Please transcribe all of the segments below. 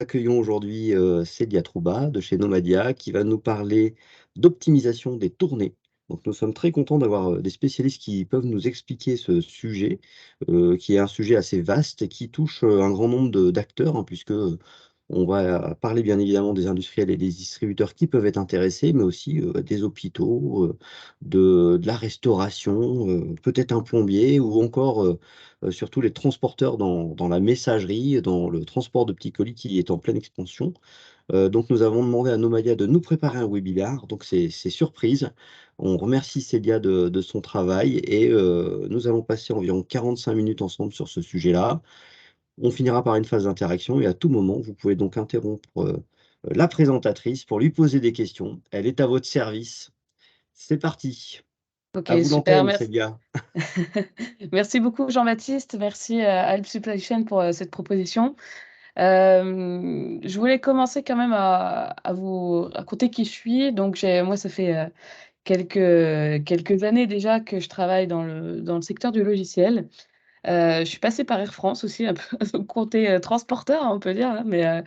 Accueillons aujourd'hui Célia Trouba de chez Nomadia qui va nous parler d'optimisation des tournées. Donc nous sommes très contents d'avoir des spécialistes qui peuvent nous expliquer ce sujet, qui est un sujet assez vaste et qui touche un grand nombre d'acteurs, hein, puisque on va parler bien évidemment des industriels et des distributeurs qui peuvent être intéressés, mais aussi des hôpitaux, de la restauration, peut-être un plombier ou encore surtout les transporteurs dans la messagerie, dans le transport de petits colis qui est en pleine expansion. Donc nous avons demandé à Nomadia de nous préparer un webinaire, donc c'est surprise. On remercie Célia de son travail et nous allons passer environ 45 minutes ensemble sur ce sujet-là. On finira par une phase d'interaction et à tout moment, vous pouvez donc interrompre la présentatrice pour lui poser des questions. Elle est à votre service. C'est parti. Ok, À vous super, l'antenne, merci. Célia. Merci beaucoup Jean-Baptiste, merci à Alp Supply Chain pour cette proposition. Je voulais commencer quand même à vous raconter qui je suis. Donc moi, ça fait quelques années déjà que je travaille dans le secteur du logiciel. Je suis passée par Air France aussi, un peu côté transporteur, on peut dire, hein,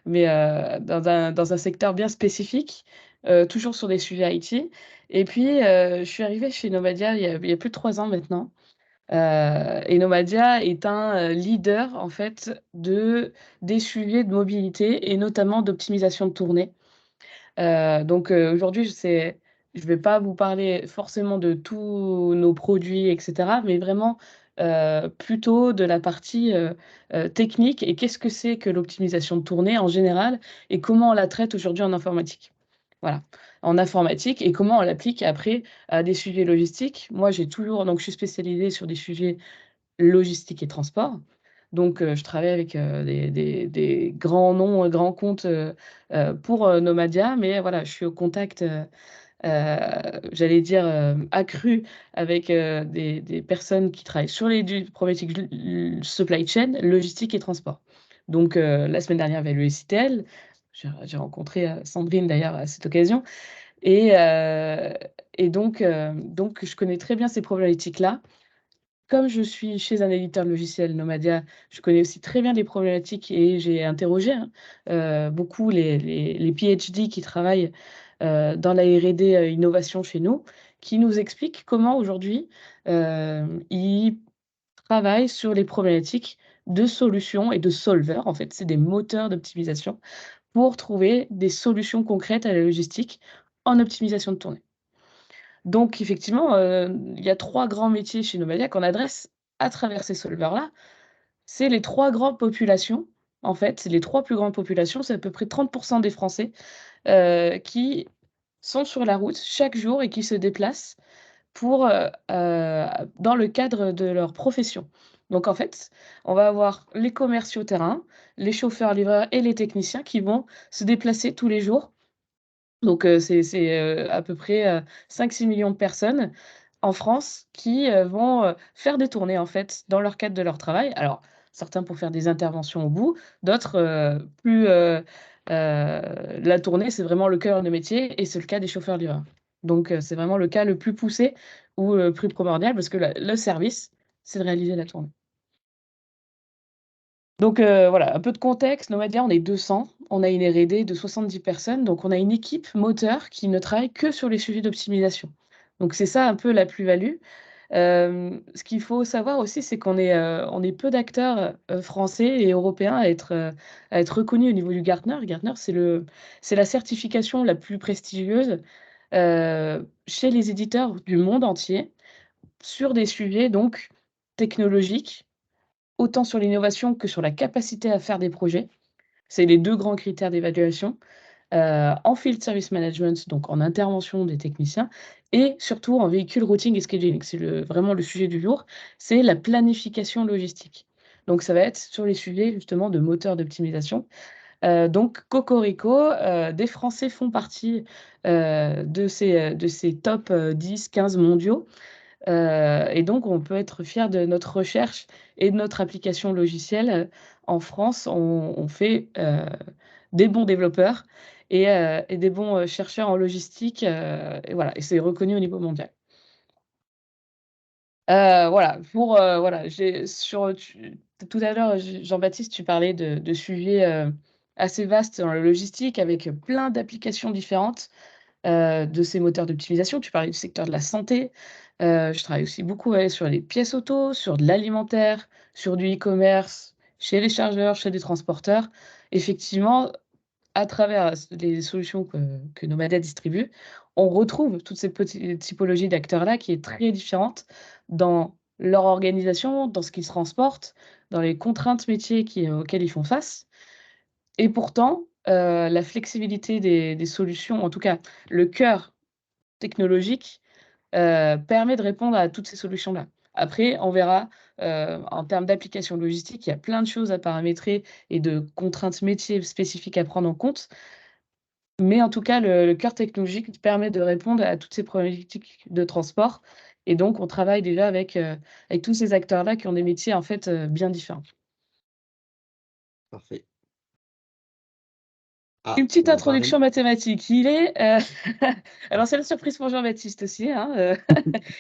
mais dans un secteur bien spécifique, toujours sur des sujets IT. Et puis, je suis arrivée chez Nomadia il y a plus de 3 ans maintenant. Et Nomadia est un leader en fait des sujets de mobilité et notamment d'optimisation de tournée. Donc aujourd'hui, je vais pas vous parler forcément de tous nos produits et cetera, mais vraiment, plutôt de la partie, technique et qu'est-ce que c'est que l'optimisation de tournée en général et comment on la traite aujourd'hui en informatique. Voilà, en informatique et comment on l'applique après à des sujets logistiques. Moi, donc je suis spécialisée sur des sujets logistique et transport. Donc, je travaille avec, des grands noms, grands comptes, pour, Nomadia, mais voilà, je suis au contact, j'allais dire, accru avec, des personnes qui travaillent sur les problématiques supply chain, logistique et transport. Donc, la semaine dernière, il y avait le SITL. J'ai rencontré, Sandrine d'ailleurs à cette occasion et donc je connais très bien ces problématiques-là. Comme je suis chez un éditeur de logiciels, Nomadia, je connais aussi très bien les problématiques et j'ai interrogé, hein, beaucoup les PhD qui travaillent, dans la R&D, innovation chez nous, qui nous expliquent comment aujourd'hui, ils travaillent sur les problématiques de solutions et de solvers. En fait, c'est des moteurs d'optimisation pour trouver des solutions concrètes à la logistique en optimisation de tournée. Donc effectivement, il y a 3 grands métiers chez Novadia qu'on adresse à travers ces solvers-là. C'est les 3 grandes populations, en fait, c'est les 3 plus grandes populations, c'est à peu près 30 des Français, qui sont sur la route chaque jour et qui se déplacent pour, dans le cadre de leur profession. Donc en fait, on va avoir les commerciaux terrain, les chauffeurs-livreurs et les techniciens qui vont se déplacer tous les jours. Donc c'est à peu près, 5-6 millions de personnes en France qui, vont, faire des tournées, en fait, dans leur cadre de leur travail. Alors, certains pour faire des interventions au bout, d'autres, la tournée, c'est vraiment le cœur de métier et c'est le cas des chauffeurs-livreurs. Donc c'est vraiment le cas le plus poussé ou le plus primordial parce que le service, c'est de réaliser la tournée. Donc voilà, un peu de contexte, Nomadia, on est 200, on a une R&D de 70 personnes, donc on a une équipe moteur qui ne travaille que sur les sujets d'optimisation. Donc c'est ça un peu la plus-value. Ce qu'il faut savoir aussi, c'est on est peu d'acteurs, français et européens à être reconnus au niveau du Gartner. Gartner, c'est la certification la plus prestigieuse, chez les éditeurs du monde entier sur des sujets donc technologiques, autant sur l'innovation que sur la capacité à faire des projets. C'est les 2 grands critères d'évaluation, en field service management, donc en intervention des techniciens et surtout en véhicule routing et scheduling. C'est vraiment le sujet du jour, c'est la planification logistique. Donc ça va être sur les sujets justement de moteurs d'optimisation. Donc cocorico, des Français font partie, de ces top, 10-15 mondiaux. Et donc on peut être fier de notre recherche et de notre application logicielle. En France, on fait, des bons développeurs et des bons, chercheurs en logistique, et voilà et c'est reconnu au niveau mondial. Voilà, voilà, j'ai sur tu tout à l'heure, Jean-Baptiste, tu parlais de sujets, assez vaste dans la logistique avec plein d'applications différentes, de ces moteurs d'optimisation. Tu parlais du secteur de la santé. Je travaille aussi beaucoup, ouais, sur les pièces auto, sur de l'alimentaire, sur du e-commerce, chez les chargeurs, chez les transporteurs. Effectivement, à travers les solutions que Nomada distribue, on retrouve toutes ces petites typologies d'acteurs-là qui est très différente dans leur organisation, dans ce qu'ils transportent, dans les contraintes métiers auxquelles ils font face. Et pourtant, la flexibilité des solutions, en tout cas le cœur technologique, permet de répondre à toutes ces solutions-là. Après, on verra, en termes d'application logistique, il y a plein de choses à paramétrer et de contraintes métiers spécifiques à prendre en compte. Mais en tout cas, le cœur technologique permet de répondre à toutes ces problématiques de transport et donc on travaille déjà avec tous ces acteurs-là qui ont des métiers, en fait, bien différents. Parfait. Une Ah, petite on va même introduction mathématique. Alors c'est la surprise pour Jean-Baptiste aussi, hein,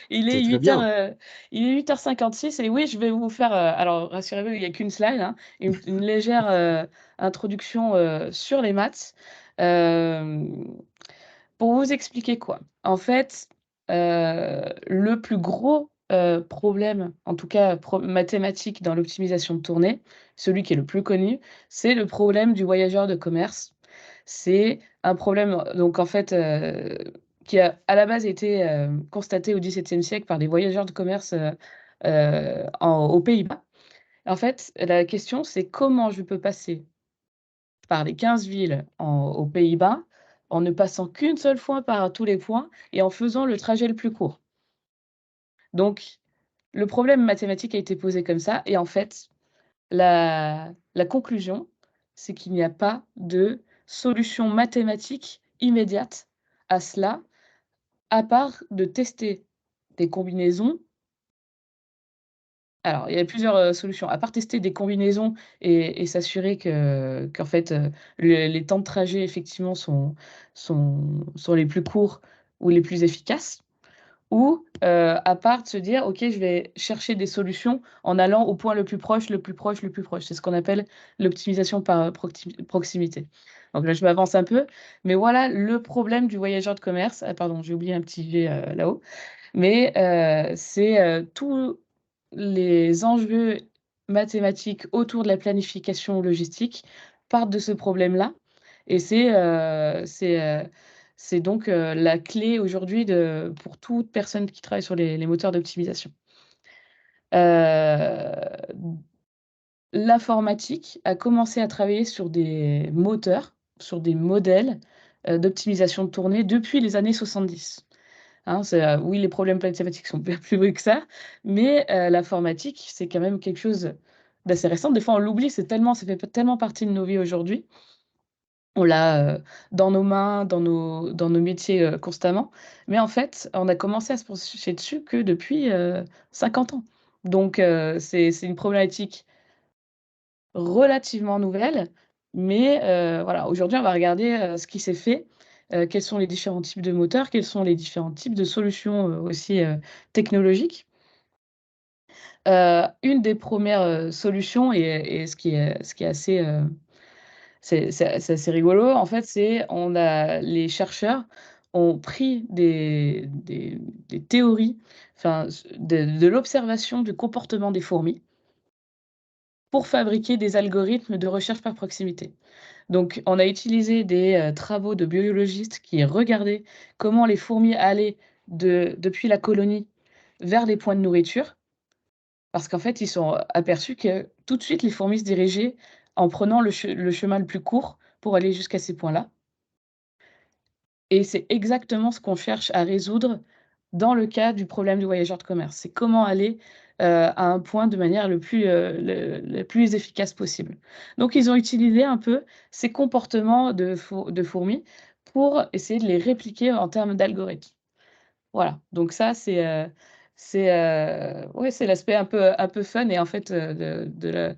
il c'est est très 8:00, bien. il est 8:56 et oui, je vais vous faire, alors rassurez-vous, il y a qu'une slide, hein, une légère, introduction, sur les maths. Hem Pour vous expliquer quoi? En fait, le plus gros, problème, en tout cas mathématique dans l'optimisation de tournée, celui qui est le plus connu, c'est le problème du voyageur de commerce. C'est un problème, donc en fait, qui a à la base été, constaté au XVIIe siècle par des voyageurs de commerce, aux Pays-Bas. En fait, la question c'est comment je peux passer par les 15 villes aux Pays-Bas, en ne passant qu'une seule fois par tous les points et en faisant le trajet le plus court. Donc le problème mathématique a été posé comme ça et en fait, la conclusion, c'est qu'il n'y a pas de solution mathématique immédiate à cela, à part de tester des combinaisons. Alors, il y a plusieurs, solutions. À part tester des combinaisons et s'assurer qu'en fait, les temps de trajet effectivement sont les plus courts ou les plus efficaces ou, à part de se dire: «OK, je vais chercher des solutions en allant au point le plus proche, le plus proche, le plus proche». C'est ce qu'on appelle l'optimisation par, proximité. Donc là, je m'avance un peu, mais voilà le problème du voyageur de commerce. Ah pardon, j'ai oublié un petit G, là-haut. Mais c'est, tous les enjeux mathématiques autour de la planification logistique partent de ce problème-là et c'est donc, la clé aujourd'hui pour toute personne qui travaille sur les moteurs d'optimisation. Heu, L'informatique a commencé à travailler sur des moteurs, sur des modèles, d'optimisation de tournée depuis les années 70. Hein, oui, les problèmes mathématiques sont bien plus vieux que ça, mais l'informatique, c'est quand même quelque chose d'assez récent. Des fois, on l'oublie, ça fait tellement partie de nos vies aujourd'hui. On l'a, dans nos mains, dans nos métiers, constamment. Mais en fait, on a commencé à se pencher dessus que depuis, 50 ans. Donc c'est une problématique relativement nouvelle, mais voilà, aujourd'hui, on va regarder, ce qui s'est fait, quels sont les différents types de moteurs, quels sont les différents types de solutions, aussi, technologiques. Une des premières res solutions et ce qui est assez, c'est assez rigolo, en fait, les chercheurs ont pris des théories, enfin, de l'observation du comportement des fourmis pour fabriquer des algorithmes de recherche par proximité. Donc, on a utilisé des, travaux de biologistes qui regardaient comment les fourmis allaient depuis la colonie vers les points de nourriture. Parce qu'en fait, ils sont aperçus que tout de suite, les fourmis se dirigeaient en prenant le chemin le plus court pour aller jusqu'à ces points-là. Et c'est exactement ce qu'on cherche à résoudre dans le cas du problème du voyageur de commerce. C'est comment aller, à un point de manière le plus efficace possible. Donc ils ont utilisé un peu ces comportements de fourmis pour essayer de les répliquer en termes d'algorithmes. Voilà, donc ça ouais, c'est l'aspect un peu fun et en fait, de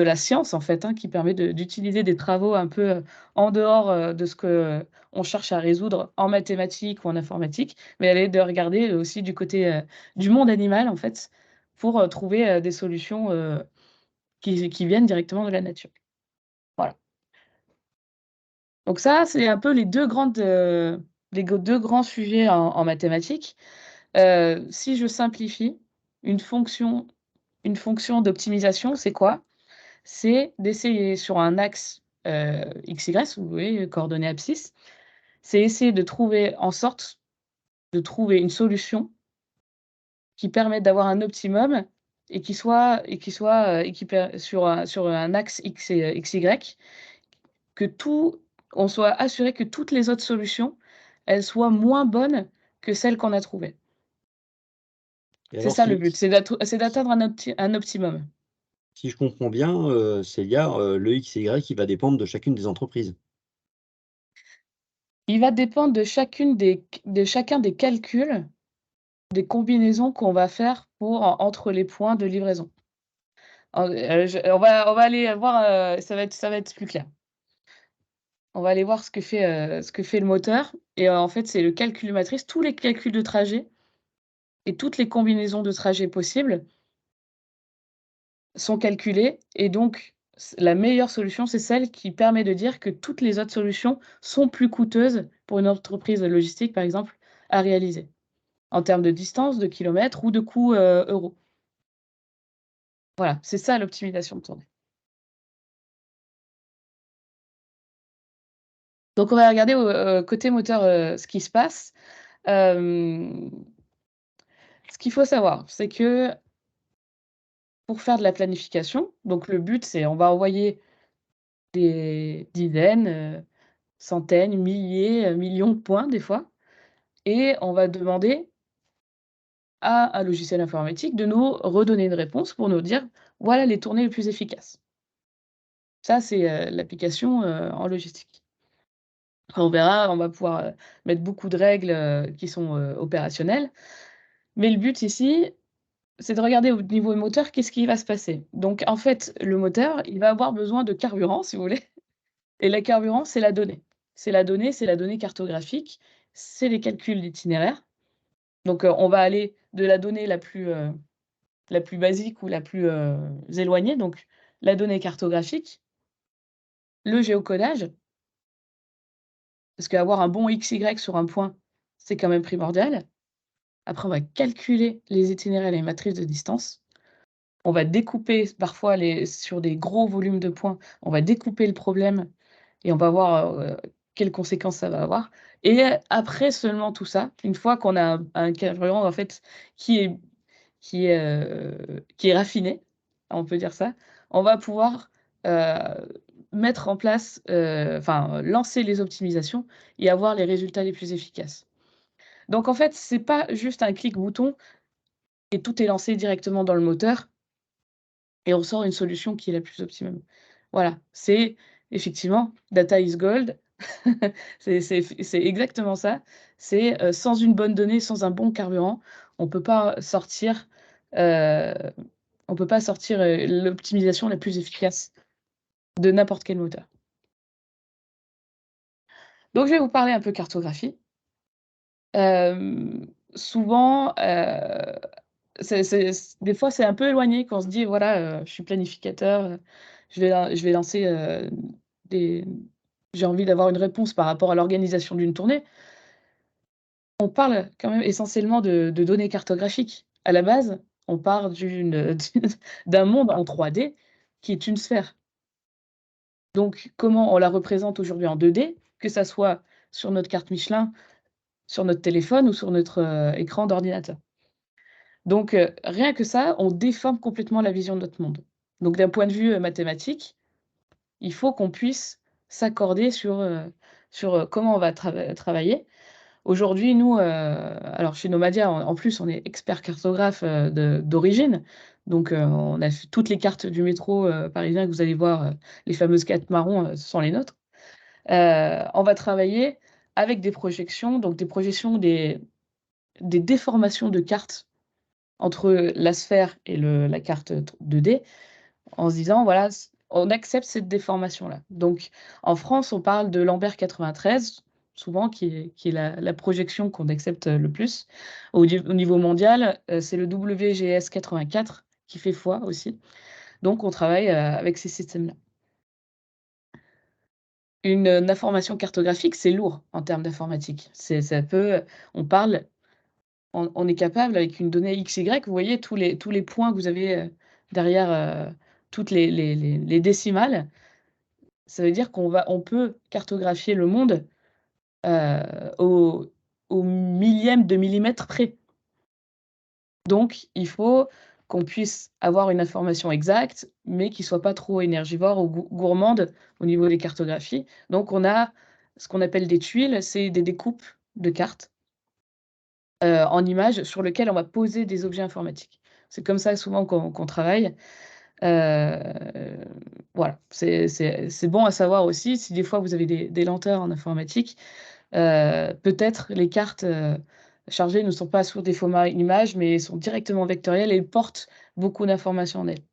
la science en fait, hein, qui permet d'utiliser des travaux un peu, en dehors, de ce qu'on cherche à résoudre en mathématiques ou en informatique, mais aller de regarder aussi du côté, du monde animal en fait, pour, trouver, des solutions, qui viennent directement de la nature. Donc ça, c'est un peu les 2 grands sujets en mathématiques. Si je simplifie, une fonction une fonction d'optimisation, c'est quoi? C'est d'essayer sur un axe, x, y, vous voyez, coordonnées abscisse, c'est essayer de trouver en sorte de trouver une solution qui permette d'avoir un optimum et qui per sur un axe x et x, y, que tout on soit assuré que toutes les autres solutions, elles soient moins bonnes que celles qu'on a trouvées. Et C'est alors ça le but, c'est d'atteindre un optimum. si je comprends bien, Célia, le X et Y, qui va dépendre de chacune des entreprises? Il va dépendre de chacun des calculs, des combinaisons qu'on va faire pour entre les points de livraison. Je on va aller voir, ça va être plus clair. On va aller voir ce que fait le moteur et en fait, c'est le calcul de matrice, tous les calculs de trajet et toutes les combinaisons de trajets possibles sont calculés et donc la meilleure solution, c'est celle qui permet de dire que toutes les autres solutions sont plus coûteuses pour une entreprise logistique, par exemple, à réaliser, en termes de distance, de kilomètres ou de coûts, euros. Voilà, c'est ça l'optimisation de tournée. Donc on va regarder côté moteur, ce qui se passe. Hem, Ce qu'il faut savoir, c'est que pour faire de la planification, donc le but, c'est on va envoyer des dizaines, centaines, milliers, millions de points des fois et on va demander à un logiciel informatique de nous redonner une réponse pour nous dire: «Voilà les tournées les plus efficaces». Ça, c'est, l'application, en logistique. On verra, on va pouvoir, mettre beaucoup de règles, qui sont, opérationnelles, mais le but ici, c'est de regarder au niveau moteur, qu'est-ce qui va se passer? Donc en fait, le moteur, il va avoir besoin de carburant, si vous voulez, et le carburant, c'est la donnée. C'est la donnée cartographique, c'est les calculs d'itinéraire. Donc, on va aller de la donnée la plus basique ou la plus, éloignée, donc la donnée cartographique, le géocodage, parce qu'avoir un bon XY sur un point, c'est quand même primordial. Après, on va calculer les itinéraires et les matrices de distance. On va découper parfois sur des gros volumes de points, on va découper le problème et on va voir, quelles conséquences ça va avoir et après seulement tout ça, une fois qu'on a un carburant en fait qui est qui est raffiné, on peut dire ça, on va pouvoir, mettre en place, enfin, lancer les optimisations et avoir les résultats les plus efficaces. Donc en fait, c'est pas juste un clic bouton et tout est lancé directement dans le moteur et on sort une solution qui est la plus optimum. Voilà, c'est effectivement data is gold. C'est exactement ça. C'est, sans une bonne donnée, sans un bon carburant, on peut pas sortir, heu, on peut pas sortir, l'optimisation la plus efficace de n'importe quel moteur. Donc je vais vous parler un peu cartographie. Souvent, des fois, c'est un peu éloigné quand on se dit: «Voilà, je suis planificateur, je vais lancer, des j'ai envie d'avoir une réponse par rapport à l'organisation d'une tournée». On parle quand même essentiellement de données cartographiques. À la base, on part d'un monde en 3D qui est une sphère. Donc comment on la représente aujourd'hui en 2D, que ça soit sur notre carte Michelin, sur notre téléphone ou sur notre, écran d'ordinateur. Donc rien que ça, on déforme complètement la vision de notre monde. Donc d'un point de vue, mathématique, il faut qu'on puisse s'accorder sur comment on va travailler. Aujourd'hui, nous, alors chez Nomadia, en plus, on est expert cartographe, d'origine. Donc on a fait toutes les cartes du métro, parisien que vous allez voir, les fameuses cartes marron, ce sont les nôtres. On va travailler avec des projections, donc des projections, des déformations de cartes entre la sphère et la carte 2D, en se disant: «Voilà, on accepte cette déformation-là». Donc en France, on parle de Lambert 93, souvent qui est la projection qu'on accepte, le plus. Au niveau mondial, c'est le WGS 84 qui fait foi aussi. Donc on travaille, avec ces systèmes-là. une information cartographique, c'est lourd en termes d'informatique. On est capable avec une donnée XY, vous voyez tous les points que vous avez, derrière, toutes les décimales. Ça veut dire on peut cartographier le monde, heu, au millième de millimètre près. Donc il faut qu'on puisse avoir une information exacte, mais qui soit pas trop énergivore ou gourmande au niveau des cartographies. Donc on a ce qu'on appelle des tuiles, c'est des découpes de cartes, en images sur lesquelles on va poser des objets informatiques. C'est comme ça souvent qu'on travaille. Heu, voilà, c'est bon à savoir aussi si des fois vous avez des lenteurs en informatique, peut-être les cartes, chargées ne sont pas sur des formats images, mais sont directement vectorielles et portent beaucoup d'informations en elles.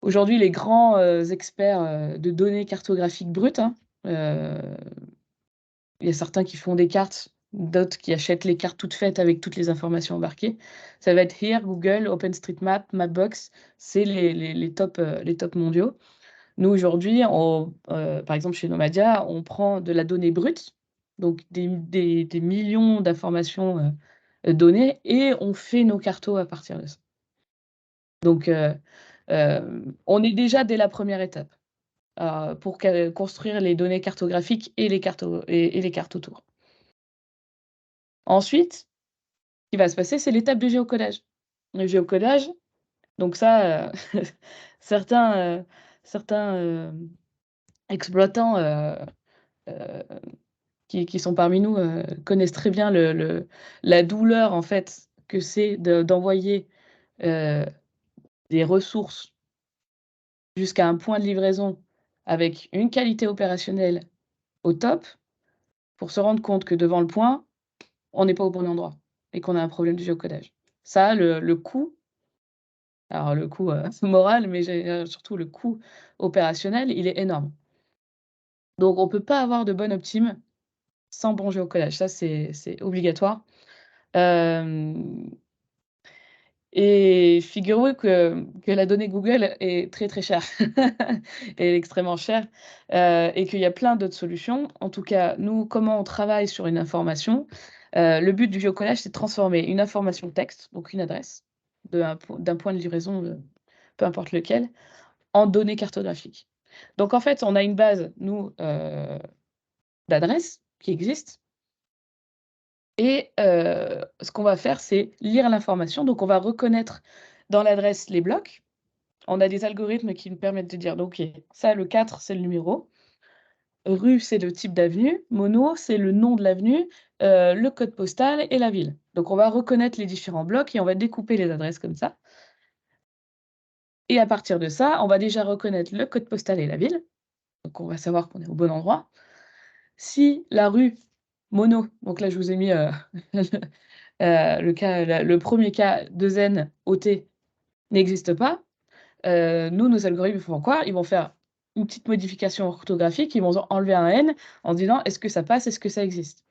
Aujourd'hui, les grands, experts, de données cartographiques brutes, hein, heu, il y a certains qui font des cartes, d'autres qui achètent les cartes toutes faites avec toutes les informations embarquées. Ça va être HERE, Google, OpenStreetMap, Mapbox, c'est les top mondiaux. Nous, aujourd'hui, par exemple, chez Nomadia, on prend de la donnée brute, donc des millions d'informations, données et on fait nos cartos à partir de ça. Donc on est déjà dès la première étape, pour construire les données cartographiques et les cartes et les cartes autour. Ensuite, ce qui va se passer, c'est l'étape du géocodage. Le géocodage, donc ça, certains, certains, exploitants, heu, qui sont parmi nous, connaissent très bien la douleur, en fait, que c'est d'envoyer, heu, des ressources jusqu'à un point de livraison avec une qualité opérationnelle au top, pour se rendre compte que devant le point, on n'est pas au bon endroit et qu'on a un problème de géocodage. Ça, le coût, alors le coût, moral, mais surtout le coût opérationnel, il est énorme. Donc on peut pas avoir de bonne optime sans bon géocodage. Ça, c'est obligatoire. Hem Et figurez-vous que la donnée Google est très, très chère. Elle est extrêmement chère, et qu'il y a plein d'autres solutions. En tout cas, nous, comment on travaille sur une information? Le but du géocollage, c'est de transformer une information texte, donc une adresse, d'un point de livraison, peu importe lequel, en données cartographiques. Donc en fait, on a une base, nous, d'adresses qui existe et ce qu'on va faire, c'est lire l'information. Donc on va reconnaître dans l'adresse les blocs. On a des algorithmes qui nous permettent de dire donc OK, ça le 4 c'est le numéro, rue c'est le type d'avenue, mono c'est le nom de l'avenue, le code postal et la ville. Donc on va reconnaître les différents blocs et on va découper les adresses comme ça et à partir de ça, on va déjà reconnaître le code postal et la ville, donc on va savoir qu'on est au bon endroit. Si la rue mono, donc là je vous ai mis, le 1er cas 2 N OT n'existe pas, nous, nos algorithmes font quoi? Ils vont faire une petite modification orthographique, ils vont enlever un N en disant: «Est-ce que ça passe? Est-ce que ça existe?»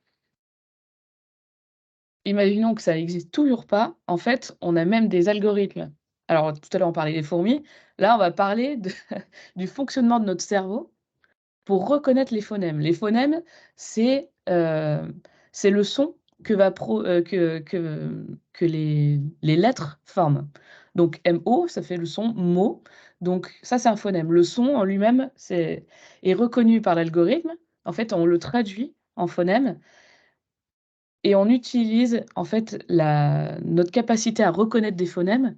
Imaginons que ça existe toujours pas, en fait, on a même des algorithmes. Alors tout à l'heure, on parlait des fourmis, là, on va parler de du fonctionnement de notre cerveau pour reconnaître les phonèmes. Les phonèmes, c'est le son que va pro que les lettres forment. Donc MO, ça fait le son mo, donc ça, c'est un phonème. Le son en lui-même, est reconnu par l'algorithme. En fait, on le traduit en phonème et on utilise, en fait, notre capacité à reconnaître des phonèmes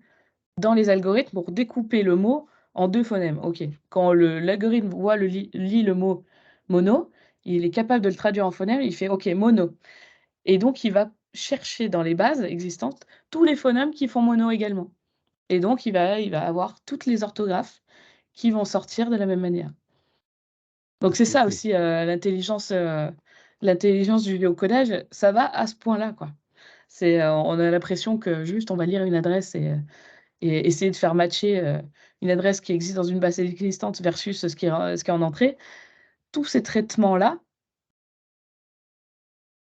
dans les algorithmes pour découper le mot en 2 phonèmes. OK. Quand l'algorithme voit lit le mot mono, il est capable de le traduire en phonème, il fait: «OK, mono» et donc il va chercher dans les bases existantes tous les phonèmes qui font mono également et donc il va avoir toutes les orthographes qui vont sortir de la même manière. Donc c'est ça OK. aussi, l'intelligence du géocodage, ça va à ce point-là, quoi. On a l'impression que juste on va lire une adresse et essayer de faire matcher, une adresse qui existe dans une base existante versus ce qui est en entrée. Tous ces traitements-là,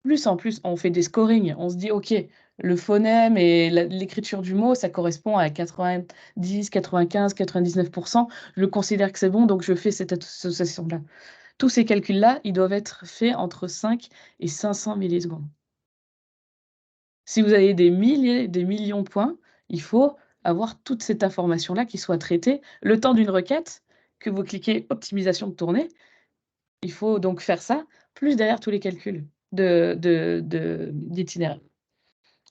plus en plus on fait des scorings, on se dit: «OK, le phonème et l'écriture du mot, ça correspond à 90-95-99. Je considère que c'est bon, donc je fais cette association-là». Tous ces calculs-là, ils doivent être faits entre 5 et 500 millisecondes. Si vous avez des milliers, des millions de points, il faut avoir toute cette information-là qui soit traitée. Le temps d'une requête, que vous cliquez optimisation de tournée, il faut donc faire ça, plus derrière tous les calculs d'itinéraire.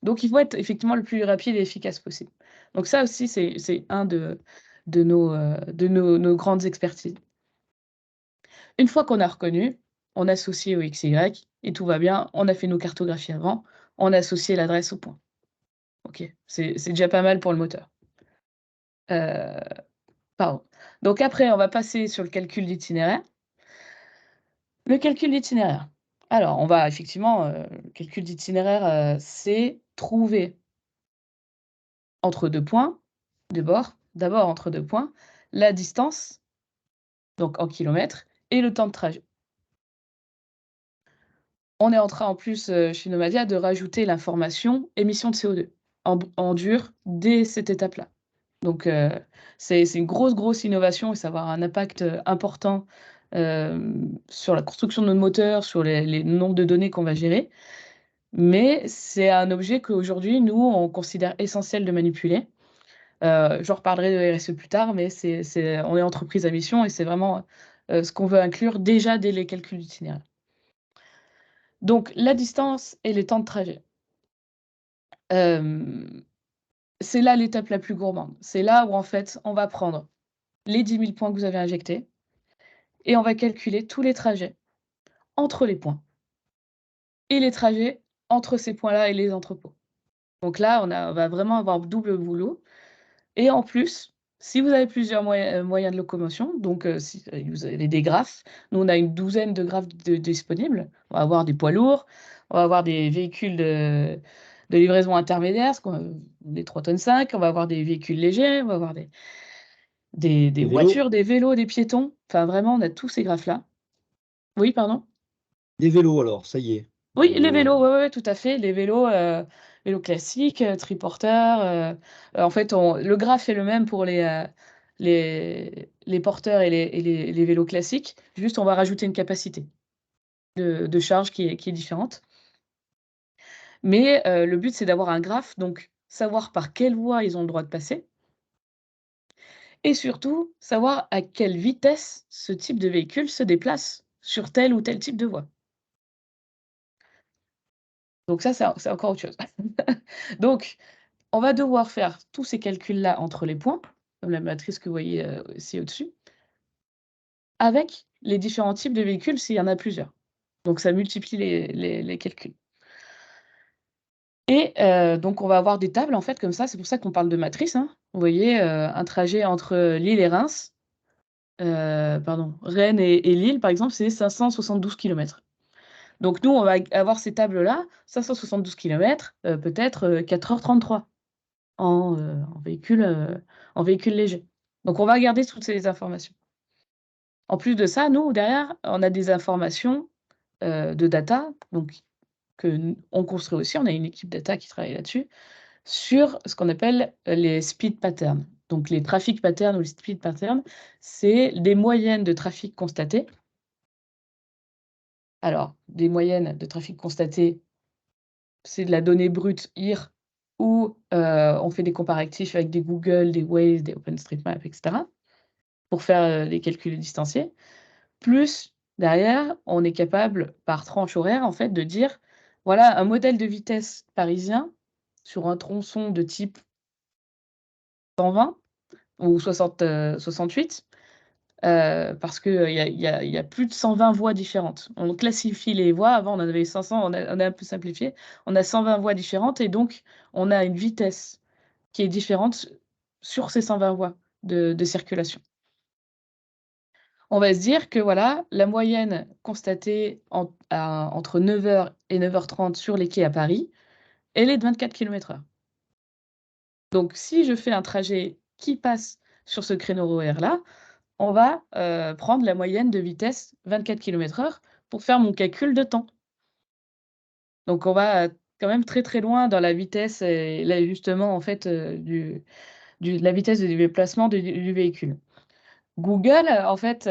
Donc il faut être effectivement le plus rapide et efficace possible. Donc ça aussi, c'est un de nos grandes expertises. Une fois qu'on a reconnu, on associe au XY et tout va bien, on a fait nos cartographies avant, on a associé l'adresse au point. OK, c'est déjà pas mal pour le moteur. Pardon. Donc après, on va passer sur le calcul d'itinéraire. Le calcul d'itinéraire. Alors, on va effectivement, le calcul d'itinéraire, c'est trouver entre 2 points, d'abord entre 2 points, la distance, donc en kilomètres, et le temps de trajet. On est en train en plus, chez Nomadia, de rajouter l'information émissions de CO2 en dur dès cette étape-là. Donc c'est une grosse innovation et ça va avoir un impact, important, sur la construction de notre moteur, sur les nombres de données qu'on va gérer. Mais c'est un objet qu'aujourd'hui, nous, on considère essentiel de manipuler. J'en reparlerai de RSE plus tard, mais on est entreprise à mission et c'est vraiment, ce qu'on veut inclure déjà dès les calculs d'itinéraire. Donc la distance et les temps de trajet. Hem, c'est là l'étape la plus gourmande. C'est là où en fait, on va prendre les 10 000 points que vous avez injectés et on va calculer tous les trajets entre les points et les trajets entre ces points-là et les entrepôts. Donc là, on va vraiment avoir double boulot et en plus, si vous avez plusieurs moyens de locomotion, donc si vous avez des graphes, nous on a une douzaine de graphes disponibles. On va avoir des poids lourds, on va avoir des véhicules de livraison intermédiaire, des 3,5 tonnes, on va avoir des véhicules légers, on va avoir des Des vélos? voitures, des vélos, des piétons. Enfin vraiment, on a tous ces graphes-là. Oui, pardon? Des vélos alors, ça y est. Oui, les vélos, ouais, ouais, ouais, tout à fait, les vélos classiques, triporteurs, en fait, le graphe est le même pour les porteurs et les vélos classiques. Juste, on va rajouter une capacité de charge qui est différente. Mais, le but, c'est d'avoir un graphe, donc savoir par quelle voie ils ont le droit de passer et surtout savoir à quelle vitesse ce type de véhicule se déplace sur tel ou tel type de voie. Donc ça, c'est encore autre chose. Donc on va devoir faire tous ces calculs-là entre les points, comme la matrice que vous voyez, ici au-dessus, avec les différents types de véhicules s'il y en a plusieurs. Donc ça multiplie les calculs et donc on va avoir des tables en fait comme ça, c'est pour ça qu'on parle de matrice, hein. Vous voyez, un trajet entre Lille et Reims, pardon, Rennes et Lille par exemple, c'est 572 kilomètres. Donc nous, on va avoir ces tables-là, 572 kilomètres, peut-être, 4h33 en véhicule léger. Donc on va garder toutes ces informations. En plus de ça, nous, derrière, on a des informations, de data, donc on construit aussi, on a une équipe data qui travaille là-dessus, sur ce qu'on appelle, les speed patterns. Donc les traffic patterns ou les speed patterns, c'est des moyennes de trafic constatées. Alors, des moyennes de trafic constatées, c'est de la donnée brute IR où, on fait des comparatifs avec des Google, des Waze, des OpenStreetMap et cetera, pour faire, les calculs distanciés. Plus, derrière, on est capable, par tranche horaire, en fait, de dire: «Voilà un modèle de vitesse parisien sur un tronçon de type 120 ou 68, parce qu'il y a plus de 120 voies différentes». On classifie les voies, avant on en avait 500, on a un peu simplifié. On a 120 voies différentes et donc on a une vitesse qui est différente sur ces 120 voies de circulation. On va se dire que voilà, la moyenne constatée entre 9h et 9h30 sur les quais à Paris, elle est de 24 km/h. Donc si je fais un trajet qui passe sur ce créneau horaire-là, on va, prendre la moyenne de vitesse 24 km/h pour faire mon calcul de temps. Donc on va, quand même très, très loin dans la vitesse et l'ajustement en fait, de la vitesse de déplacement du véhicule. Google, en fait,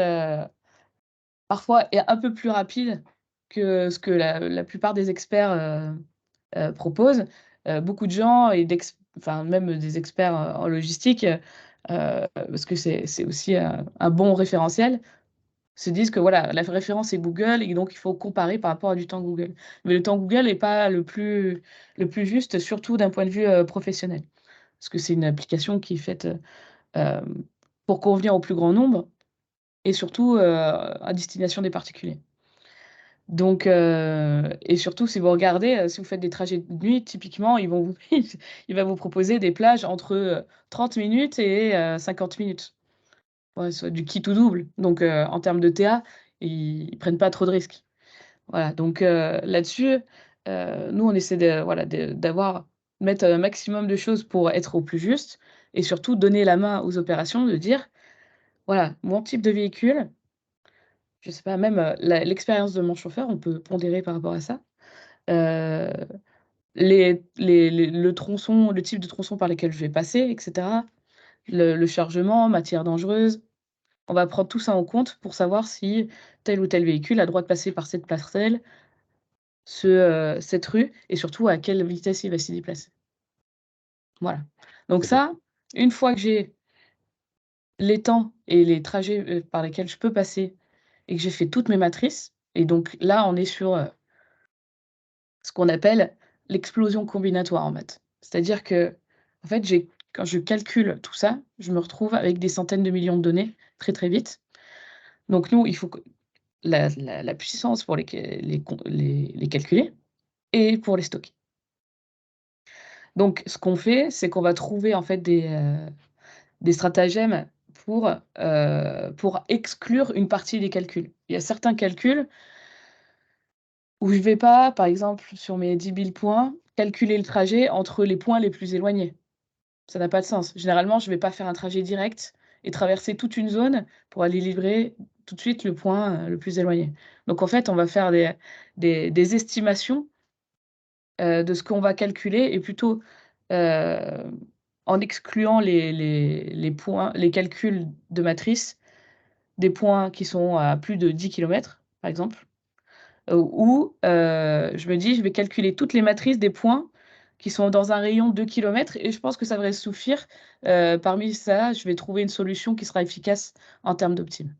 parfois est un peu plus rapide que ce que la plupart des experts, proposent. Beaucoup de gens et enfin même des experts, en logistique, parce que c'est aussi un bon référentiel, se disent que voilà, la référence est Google et donc il faut comparer par rapport à du temps Google. Mais le temps Google n'est pas le plus juste, surtout d'un point de vue, professionnel. Parce que c'est une application qui est faite, pour convenir au plus grand nombre et surtout, à destination des particuliers. Donc et surtout si vous regardez, si vous faites des trajets de nuit, typiquement, ils vont vous il va vous proposer des plages entre, 30 minutes et 50 minutes. Ouais, soit du quitte ou double. Donc en termes de TA, ils prennent pas trop de risques. Voilà, donc là-dessus, nous, on essaie de voilà, mettre un maximum de choses pour être au plus juste et surtout donner la main aux opérations, de dire: «Voilà, mon type de véhicule», je sais pas, même, l'expérience de mon chauffeur, on peut pondérer par rapport à ça. Heu, le tronçon, le type de tronçon par lesquels je vais passer et cetera. Le chargement, matière dangereuse. On va prendre tout ça en compte pour savoir si tel ou tel véhicule a le droit de passer par cette passerelle, cette rue et surtout à quelle vitesse il va s'y déplacer. Voilà. Donc Très bien. ça, une fois que j'ai les temps et les trajets, par lesquels je peux passer et que j'ai fait toutes mes matrices et donc là, on est sur, ce qu'on appelle l'explosion combinatoire en maths. C'est-à-dire qu'en fait, quand je calcule tout ça, je me retrouve avec des centaines de millions de données très, très vite. Donc nous, il faut que la puissance pour les calculer et pour les stocker. Donc ce qu'on fait, c'est qu'on va trouver en fait des stratagèmes pour exclure une partie des calculs. Il y a certains calculs où je vais pas, par exemple, sur mes 10 000 points, calculer le trajet entre les points les plus éloignés. Ça n'a pas de sens. Généralement, je vais pas faire un trajet direct et traverser toute une zone pour aller livrer tout de suite le point, le plus éloigné. Donc en fait, on va faire des estimations, de ce qu'on va calculer et plutôt, heu, en excluant les points, les calculs de matrice, des points qui sont à plus de 10 kilomètres, par exemple, ou je me dis: «Je vais calculer toutes les matrices des points qui sont dans un rayon de 2 kilomètres et je pense que ça devrait suffire. Parmi ça, je vais trouver une solution qui sera efficace en termes d'optime».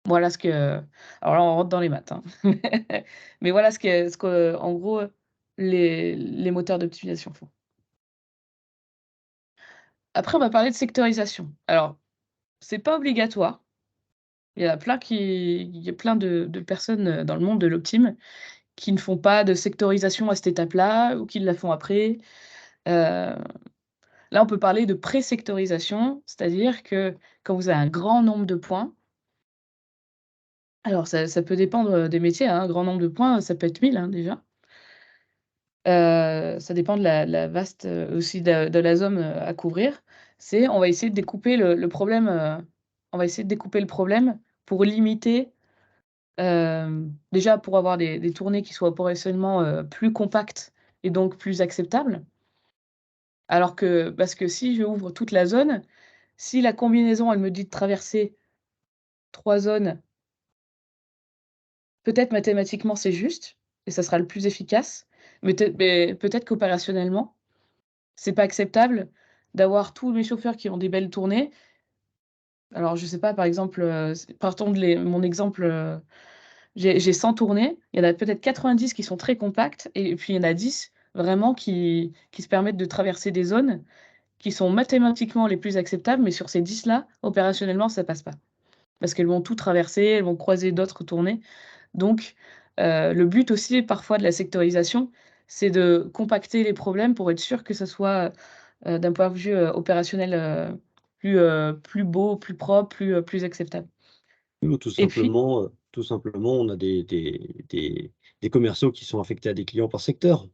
Voilà ce que alors là, on rentre dans les maths, hein. Mais voilà ce que en gros, les moteurs d'optimisation font. Après, on va parler de sectorisation. Alors, c'est pas obligatoire. Il y a plein de personnes, dans le monde de l'optime qui ne font pas de sectorisation à cette étape-là ou qui la font après. Heu, Là, on peut parler de pré-sectorisation, c'est-à-dire que quand vous avez un grand nombre de points, alors ça peut dépendre, des métiers, hein, un grand nombre de points, ça peut être 1000, hein, déjà. Ça dépend de la vaste, aussi de la zone, à couvrir. On va essayer de découper le problème, on va essayer de découper le problème pour limiter, déjà pour avoir des tournées qui soient opérationnellement, plus compactes et donc plus acceptables. Alors que parce que si je ouvre toute la zone, si la combinaison, elle me dit de traverser 3 zones, peut-être mathématiquement c'est juste et ça sera le plus efficace, mais peut-être qu'opérationnellement, c'est pas acceptable d'avoir tous mes chauffeurs qui ont des belles tournées. Alors je sais pas, par exemple, partons mon exemple, j'ai 100 tournées, il y en a peut-être 90 qui sont très compactes et puis il y en a 10 vraiment qui se permettent de traverser des zones qui sont mathématiquement les plus acceptables, mais sur ces 10 là, opérationnellement, ça passe pas. Parce qu'elles vont tout traverser, elles vont croiser d'autres tournées. Donc, le but aussi parfois de la sectorisation, c'est de compacter les problèmes pour être sûr que ça soit, d'un point de vue, opérationnel, plus beau, plus propre, plus acceptable. Ou Et puis tout simplement, on a des commerciaux qui sont affectés à des clients par secteur.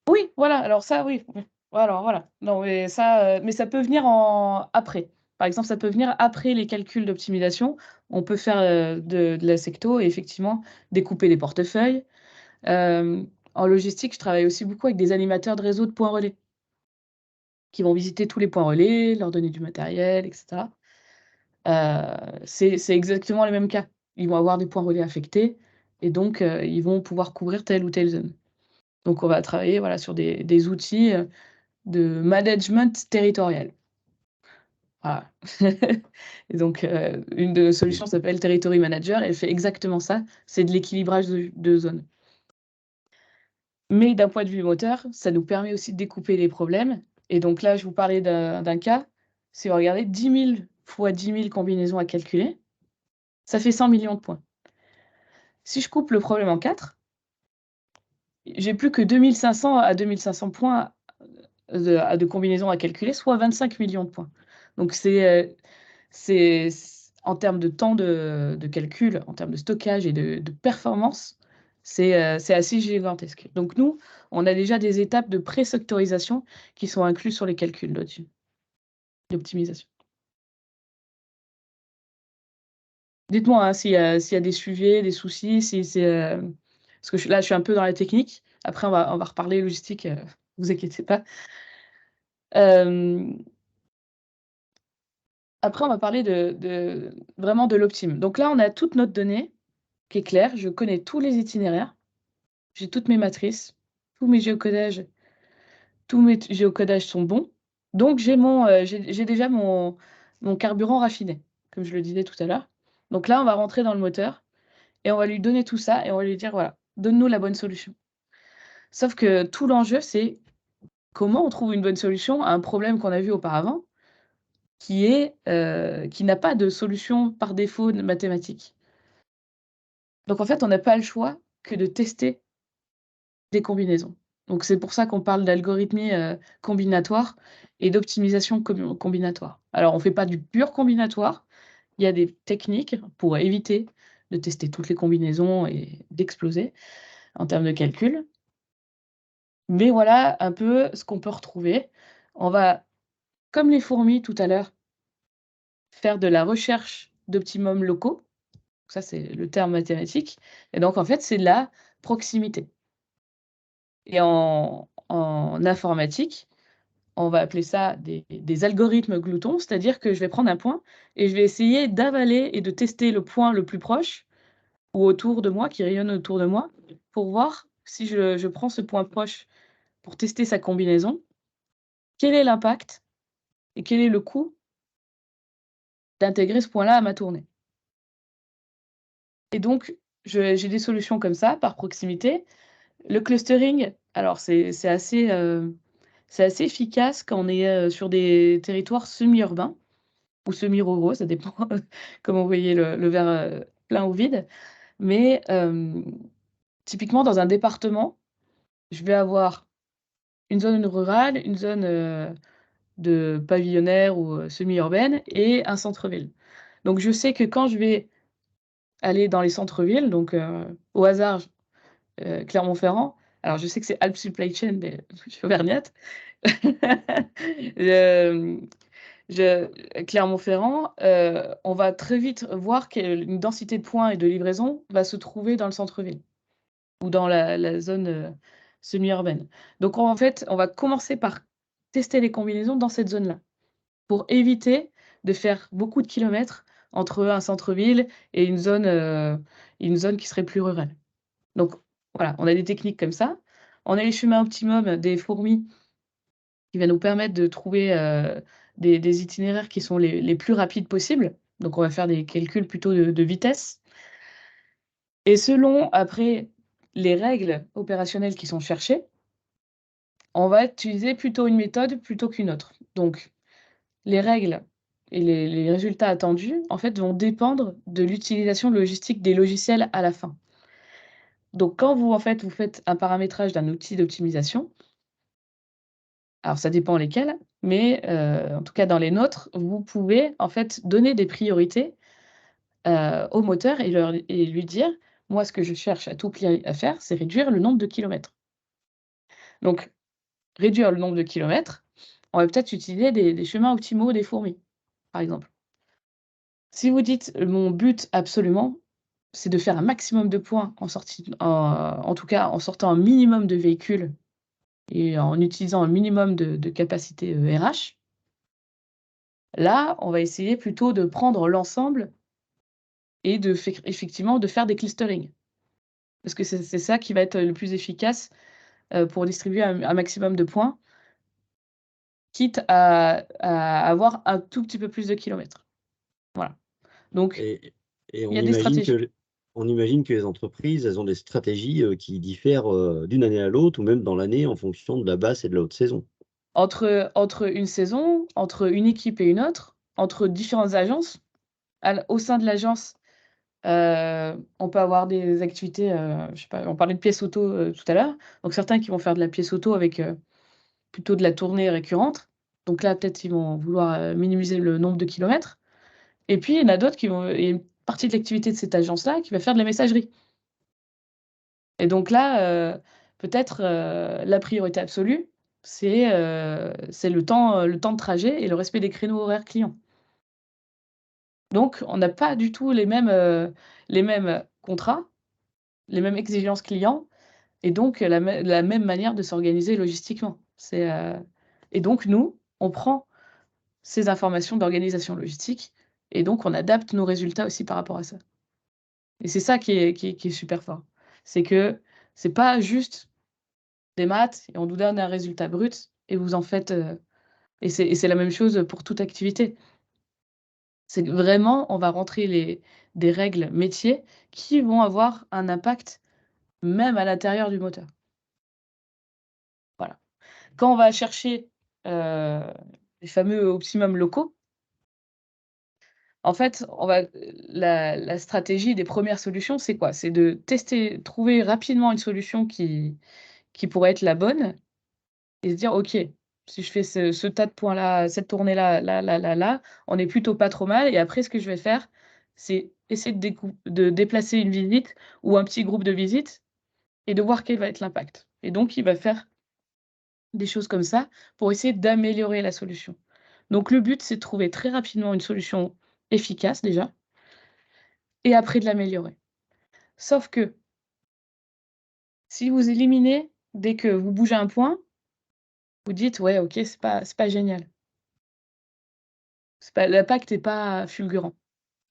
oui, voilà, alors ça, oui, mmh. Alors voilà. Non, mais ça, mais ça peut venir après. Par exemple, ça peut venir après les calculs d'optimisation. On peut faire, de la secto et effectivement découper les portefeuilles. En logistique, je travaille aussi beaucoup avec des animateurs de réseau de points relais, qui vont visiter tous les points relais, leur donner du matériel et cetera. C'est exactement les mêmes cas. ils vont avoir des points relais affectés et donc ils vont pouvoir couvrir telle ou telle zone. Donc on va travailler, voilà, sur des outils, de management territorial. Voilà. Et donc une de nos solutions s'appelle Territory Manager et elle fait exactement ça, c'est de l'équilibrage de zones. Mais d'un point de vue moteur, ça nous permet aussi de découper les problèmes et donc là, je vous parlais d'un cas, si vous regardez 10 000 fois 10 000 combinaisons à calculer, ça fait 100 millions de points. Si je coupe le problème en 4, j'ai plus que 2 500 à 2 500 points de combinaisons à calculer, soit 25 millions de points. Donc c'est en termes de temps de calcul, en termes de stockage et de performance, c'est assez gigantesque. Donc nous, on a déjà des étapes de pré-sectorisation qui sont incluses sur les calculs là-dessus, d'optimisation. Dites-moi, hein, s'il y a des sujets, des soucis, si c'est, parce que je suis un peu dans la technique. Après on va reparler logistique, vous inquiétez pas. Hem Après, on va parler de vraiment de l'optime. Donc là, on a toute notre donnée qui est claire. Je connais tous les itinéraires, j'ai toutes mes matrices, tous mes géocodages, tous mes géocodages sont bons. Donc j'ai déjà mon carburant raffiné, comme je le disais tout à l'heure. Donc là, on va rentrer dans le moteur et on va lui donner tout ça et on va lui dire: «Voilà, donne-nous la bonne solution». Sauf que tout l'enjeu, c'est comment on trouve une bonne solution à un problème qu'on a vu auparavant qui n'a pas de solution par défaut mathématique. Donc en fait, on n'a pas le choix que de tester des combinaisons. Donc c'est pour ça qu'on parle d'algorithmie, combinatoire et d'optimisation combinatoire. Alors on fait pas du pur combinatoire, il y a des techniques pour éviter de tester toutes les combinaisons et d'exploser en termes de calcul. Mais voilà un peu ce qu'on peut retrouver. On va, comme les fourmis tout à l'heure, faire de la recherche d'optimums locaux. Ça, c'est le terme mathématique et donc en fait, c'est de la proximité et en informatique, on va appeler ça des algorithmes gloutons, c'est-à-dire que je vais prendre un point et je vais essayer d'avaler et de tester le point le plus proche ou autour de moi, qui rayonne autour de moi, pour voir si je prends ce point proche pour tester sa combinaison, quel est l'impact et quel est le coût d'intégrer ce point-là à ma tournée. Et donc j'ai des solutions comme ça, par proximité. Le clustering, alors c'est assez efficace quand on est, sur des territoires semi-urbains ou semi-ruraux, ça dépend comment vous voyez le verre, plein ou vide. Mais, typiquement dans un département, je vais avoir une zone rurale, une zone, de pavillonnaire ou, semi-urbaine et un centre-ville. Donc je sais que quand je vais aller dans les centres-villes, donc, au hasard, Clermont-Ferrand, alors je sais que c'est Alpes Supply Chain, mais je suis auvergnate. Hem, Clermont-Ferrand, on va très vite voir qu'une densité de points et de livraison va se trouver dans le centre-ville ou dans la zone, semi-urbaine. Donc en fait, on va commencer par tester les combinaisons dans cette zone-là, pour éviter de faire beaucoup de kilomètres entre un centre-ville et une zone qui serait plus rurale. Donc voilà, on a des techniques comme ça. On a les chemins optimum des fourmis qui va nous permettre de trouver, des itinéraires qui sont les plus rapides possibles. Donc on va faire des calculs plutôt de vitesse et selon après les règles opérationnelles qui sont cherchées, on va utiliser plutôt une méthode plutôt qu'une autre. Donc les règles et les résultats attendus, en fait, vont dépendre de l'utilisation logistique des logiciels à la fin. Donc quand vous, en fait, vous faites un paramétrage d'un outil d'optimisation, alors ça dépend lesquels, mais en tout cas dans les nôtres, vous pouvez en fait donner des priorités, au moteur et lui dire: «Moi, ce que je cherche à tout prix à faire, c'est réduire le nombre de kilomètres». Donc réduire le nombre de kilomètres, on va peut-être utiliser des chemins optimaux des fourmis, par exemple. Si vous dites: «Mon but absolument, c'est de faire un maximum de points en tout cas en sortant un minimum de véhicules et en utilisant un minimum de capacité, RH», là, on va essayer plutôt de prendre l'ensemble et effectivement de faire des clusterings. Parce que c'est ça qui va être le plus efficace, pour distribuer un maximum de points, quitte à avoir un tout petit peu plus de kilomètres. Voilà. Donc Et et il y a des stratégies. on imagine que les entreprises, elles ont des stratégies, qui diffèrent, d'une année à l'autre ou même dans l'année en fonction de la basse et de la haute saison. Entre une saison, entre une équipe et une autre, entre différentes agences. Au sein de l'agence, on peut avoir des activités, je sais pas, on parlait de pièces auto, tout à l'heure. Donc certains qui vont faire de la pièce auto avec, plutôt de la tournée récurrente. Donc là, peut-être, ils vont vouloir, minimiser le nombre de kilomètres. Et puis il y en a d'autres il y a une partie de l'activité de cette agence-là qui va faire de la messagerie. Et donc là, peut-être, la priorité absolue, c'est le temps de trajet et le respect des créneaux horaires clients. Donc on n'a pas du tout les mêmes contrats, les mêmes exigences clients et donc la même manière de s'organiser logistiquement. Et donc nous, on prend ces informations d'organisation logistique et donc on adapte nos résultats aussi par rapport à ça. Et c'est ça qui est super fort. C'est que c'est pas juste des maths et on nous donne un résultat brut et vous en faites, et c'est la même chose pour toute activité. C'est que vraiment, on va rentrer des règles métiers qui vont avoir un impact même à l'intérieur du moteur. Voilà. Quand on va chercher, heu, les fameux optimums locaux, en fait, la stratégie des premières solutions, c'est quoi? C'est de tester, trouver rapidement une solution qui pourrait être la bonne et se dire: «OK, si je fais ce tas de points-là, cette tournée-là, là, là, là, là, on est plutôt pas trop mal» et après ce que je vais faire, c'est essayer de déplacer une visite ou un petit groupe de visites et de voir quel va être l'impact et donc il va faire des choses comme ça pour essayer d'améliorer la solution. Donc le but, c'est de trouver très rapidement une solution efficace déjà et après de l'améliorer. Sauf que si vous éliminez dès que vous bougez un point, vous dites: «Ouais, OK, c'est pas génial». C'est pas l'impact est pas fulgurant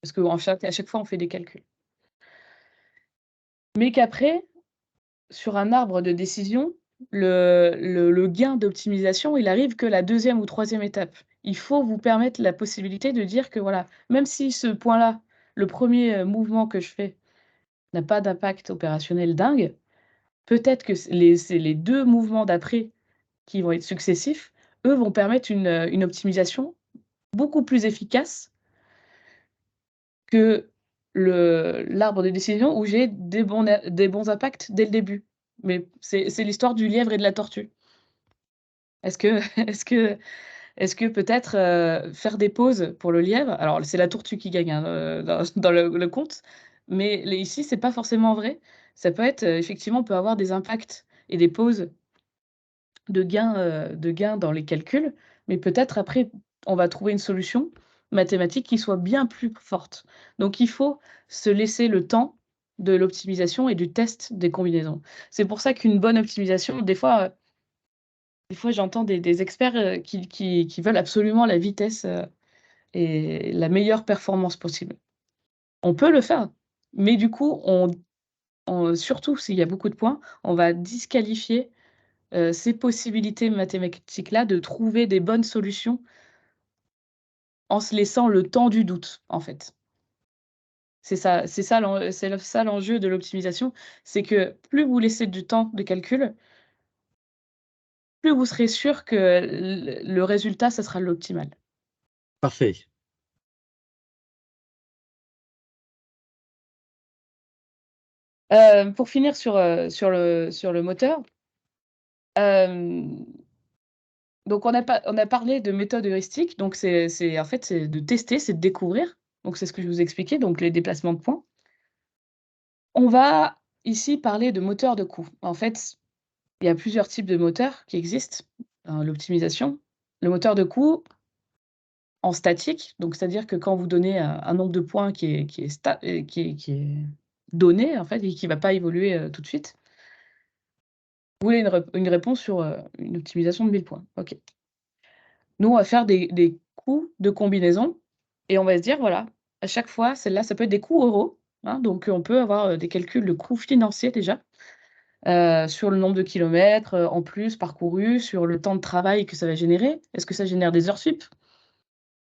parce à chaque fois, on fait des calculs. Mais qu'après, sur un arbre de décision, le gain d'optimisation, il arrive que la deuxième ou troisième étape. Il faut vous permettre la possibilité de dire que voilà, même si ce point-là, le premier mouvement que je fais n'a pas d'impact opérationnel dingue, peut-être que c'est les 2 mouvements d'après qui vont être successifs, eux vont permettre une optimisation beaucoup plus efficace que l'arbre de décision où j'ai des bons impacts dès le début. Mais c'est l'histoire du lièvre et de la tortue. Est-ce que est-ce que est-ce que peut-être, faire des pauses pour le lièvre alors c'est la tortue qui gagne, hein, dans le conte, mais ici, c'est pas forcément vrai. Ça peut être, effectivement, on peut avoir des impacts et des pauses de gains dans les calculs, mais peut-être après, on va trouver une solution mathématique qui soit bien plus forte. Donc il faut se laisser le temps de l'optimisation et du test des combinaisons. C'est pour ça qu'une bonne optimisation, des fois j'entends des experts, qui veulent absolument la vitesse, et la meilleure performance possible. On peut le faire, mais du coup, surtout s'il y a beaucoup de points, on va disqualifier ces possibilités mathématiques-là de trouver des bonnes solutions en se laissant le temps du doute, en fait. C'est ça l'enjeu de l'optimisation, c'est que plus vous laissez du temps de calcul, plus vous serez sûr que le résultat, ça sera l'optimal. Parfait. Pour finir sur le moteur, hem, donc on a parlé de méthode heuristique, donc en fait, c'est de tester, c'est de découvrir, donc c'est ce que je vous expliquais, donc les déplacements de points. On va ici parler de moteur de coût. En fait, il y a plusieurs types de moteurs qui existent dans l'optimisation. Le moteur de coût en statique, donc c'est-à-dire que quand vous donnez un nombre de points qui est donné en fait et qui ne va pas évoluer, tout de suite. Vous voulez une réponse sur, une optimisation de 1000 points. OK. Nous, on va faire des coûts de combinaison et on va se dire: «Voilà, à chaque fois, celle-là, ça peut être des coûts euros, hein, donc on peut avoir, des calculs de coûts financiers déjà, sur le nombre de kilomètres, en plus parcourus, sur le temps de travail que ça va générer. Est-ce que ça génère des heures sup?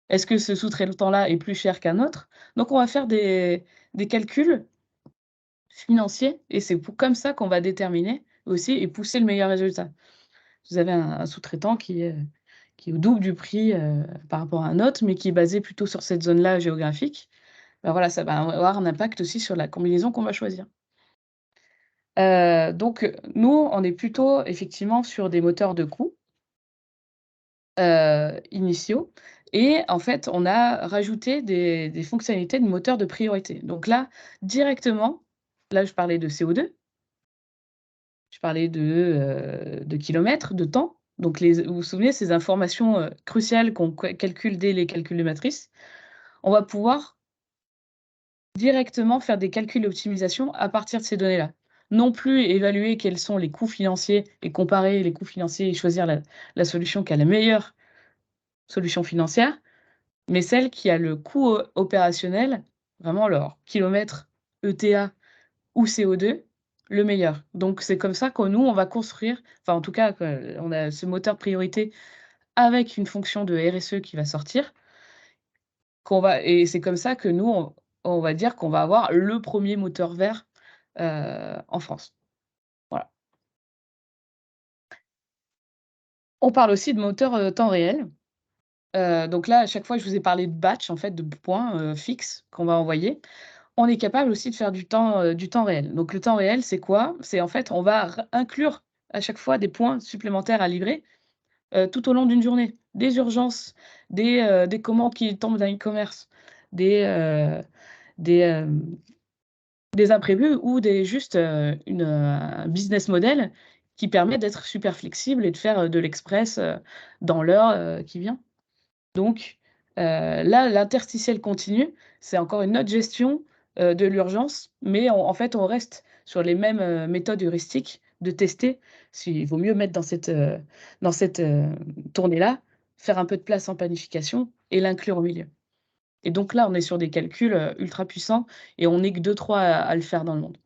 Est-ce que ce sous-traitant-là est plus cher qu'un autre? Donc on va faire des calculs financiers et c'est pour comme ça qu'on va déterminer aussi et pousser le meilleur résultat. Vous avez un sous-traitant qui est au double du prix, par rapport à un autre, mais qui est basé plutôt sur cette zone-là géographique. Bah, voilà, ça va avoir un impact aussi sur la combinaison qu'on va choisir. Donc, nous, on est plutôt effectivement sur des moteurs de coût, initiaux et en fait, on a rajouté des fonctionnalités de moteurs de priorité. Donc là, directement, là, je parlais de CO2, je parlais de kilomètres, de temps. Donc vous vous souvenez, ces informations, cruciales qu'on calcule dès les calculs de matrice, on va pouvoir directement faire des calculs d'optimisation à partir de ces données-là. Non plus évaluer quels sont les coûts financiers et comparer les coûts financiers et choisir la solution qui a la meilleure solution financière, mais celle qui a le coût opérationnel, vraiment leur kilomètre, ETA ou CO2, le meilleur. Donc c'est comme ça que nous, on va construire, enfin en tout cas, on a ce moteur priorité avec une fonction de RSE qui va sortir, qu'on va et c'est comme ça que nous, on va dire qu'on va avoir le premier moteur vert, en France. Voilà. On parle aussi de moteur, temps réel. Donc là, à chaque fois, je vous ai parlé de batch, en fait, de points, fixes qu'on va envoyer. On est capable aussi de faire du temps réel. Donc le temps réel, c'est quoi? C'est en fait, on va inclure à chaque fois des points supplémentaires à livrer, tout au long d'une journée. Des urgences, des commandes qui tombent d'un e-commerce, des, heu, des, hem des imprévus ou juste, un business model qui permet d'être super flexible et de faire, de l'express, dans l'heure, qui vient. Donc, là, l'interstitiel continu, c'est encore une autre gestion, de l'urgence, mais en fait, on reste sur les mêmes, méthodes heuristiques de tester s'il vaut mieux mettre dans cette, tournée-là, faire un peu de place en planification et l'inclure au milieu. Et donc là, on est sur des calculs, ultra puissants et on n'est que 2-3 à le faire dans le monde.